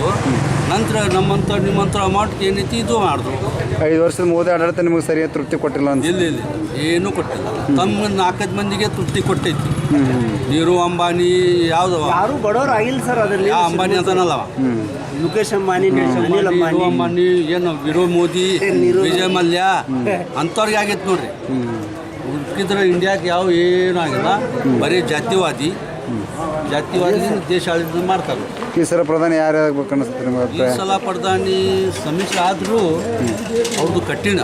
ನಂತರ ನಿಮ್ಮಂಥ ಅಮೌಂಟ್ಗೆ ಏನೈತಿ ಇದು ಮಾಡಿದ್ರು. 5 ವರ್ಷದ ಮೋದಿ ಆಡಳಿತ ನಿಮಗೆ ಸರಿಯಾಗಿ ತೃಪ್ತಿ ಕೊಟ್ಟಿಲ್ಲ ಅಂತ? ಇಲ್ಲ ಏನೂ ಕೊಟ್ಟಿಲ್ಲ. ತಮ್ಮ 4 ಮಂದಿಗೆ ತೃಪ್ತಿ ಕೊಟ್ಟೈತಿ. ನೀರು ಅಂಬಾನಿ ಯಾವ್ದವ ಯಾರು ಬಡವರು ಆಗಿಲ್ಲ ಸರ್. ಅದರಲ್ಲಿ ಅಂಬಾನಿ ಅಂತಾನಲ್ಲವ, ಮುಖೇಶ್ ಅಂಬಾನಿ, ಅನಿಲ್ ಅಂಬಾನಿ, ಏನು ವಿರೋ ಮೋದಿ, ವಿಜಯ್ ಮಲ್ಯ ಅಂಥವ್ರಿಗೆ ಆಗೈತೆ ನೋಡ್ರಿ. ಹುಡುಕಿದ್ರೆ ಇಂಡಿಯಾಕ್ಕೆ ಯಾವ ಏನೂ ಆಗಿಲ್ಲ. ಬರೀ ಜಾತಿವಾದಿ ದೇಶ ಆಳಿದ ಮಾಡ್ತಾರೆ. ಈ ಸಲ ಪ್ರಧಾನಿ ಯಾರು ಆಗ್ಬೇಕು ಅನಿಸುತ್ತೆ ನಿಮಗೆ? ಈ ಸಲ ಪ್ರಧಾನಿ ಸಮ್ಮಿಶ್ರ ಆದರೂ ಅವ್ರದ್ದು ಕಠಿಣ.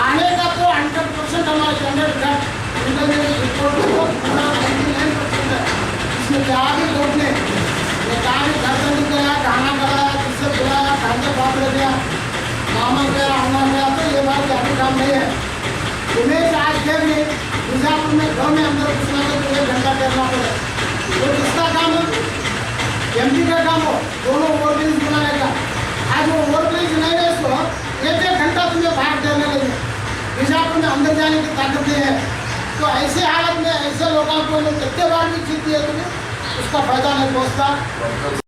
आने का तो 100% हमारे कैंडिडेट का रिपोर्ट पूरा 99% है. इसमें जहाँ भी लोग ने कहाँ भी घर से नहीं गया, खाना कराया, किससे बुलाया, खाने बाप ले गया, मामा गया, अम्मा गया, तो ये बात ज्यादा काम नहीं है. उमेश आज के भी बीजापुर में गाँव में अंदर घुसना तो 1 घंटा करना पड़े. तो किसका काम है? MP का काम हो, दोनों ओवरब्रिज बनाने का. आज वो ओवरब्रिज नहीं है, तो 1-1 घंटा तुम्हें बाहर देने लगे. बीजापुर में अंदर जाने की ताकत नहीं है. तो तो ऐसे हालत में ऐसे लोगों को कितने बार भी जीत दिए तुम्हें उसका फायदा नहीं पहुँचता।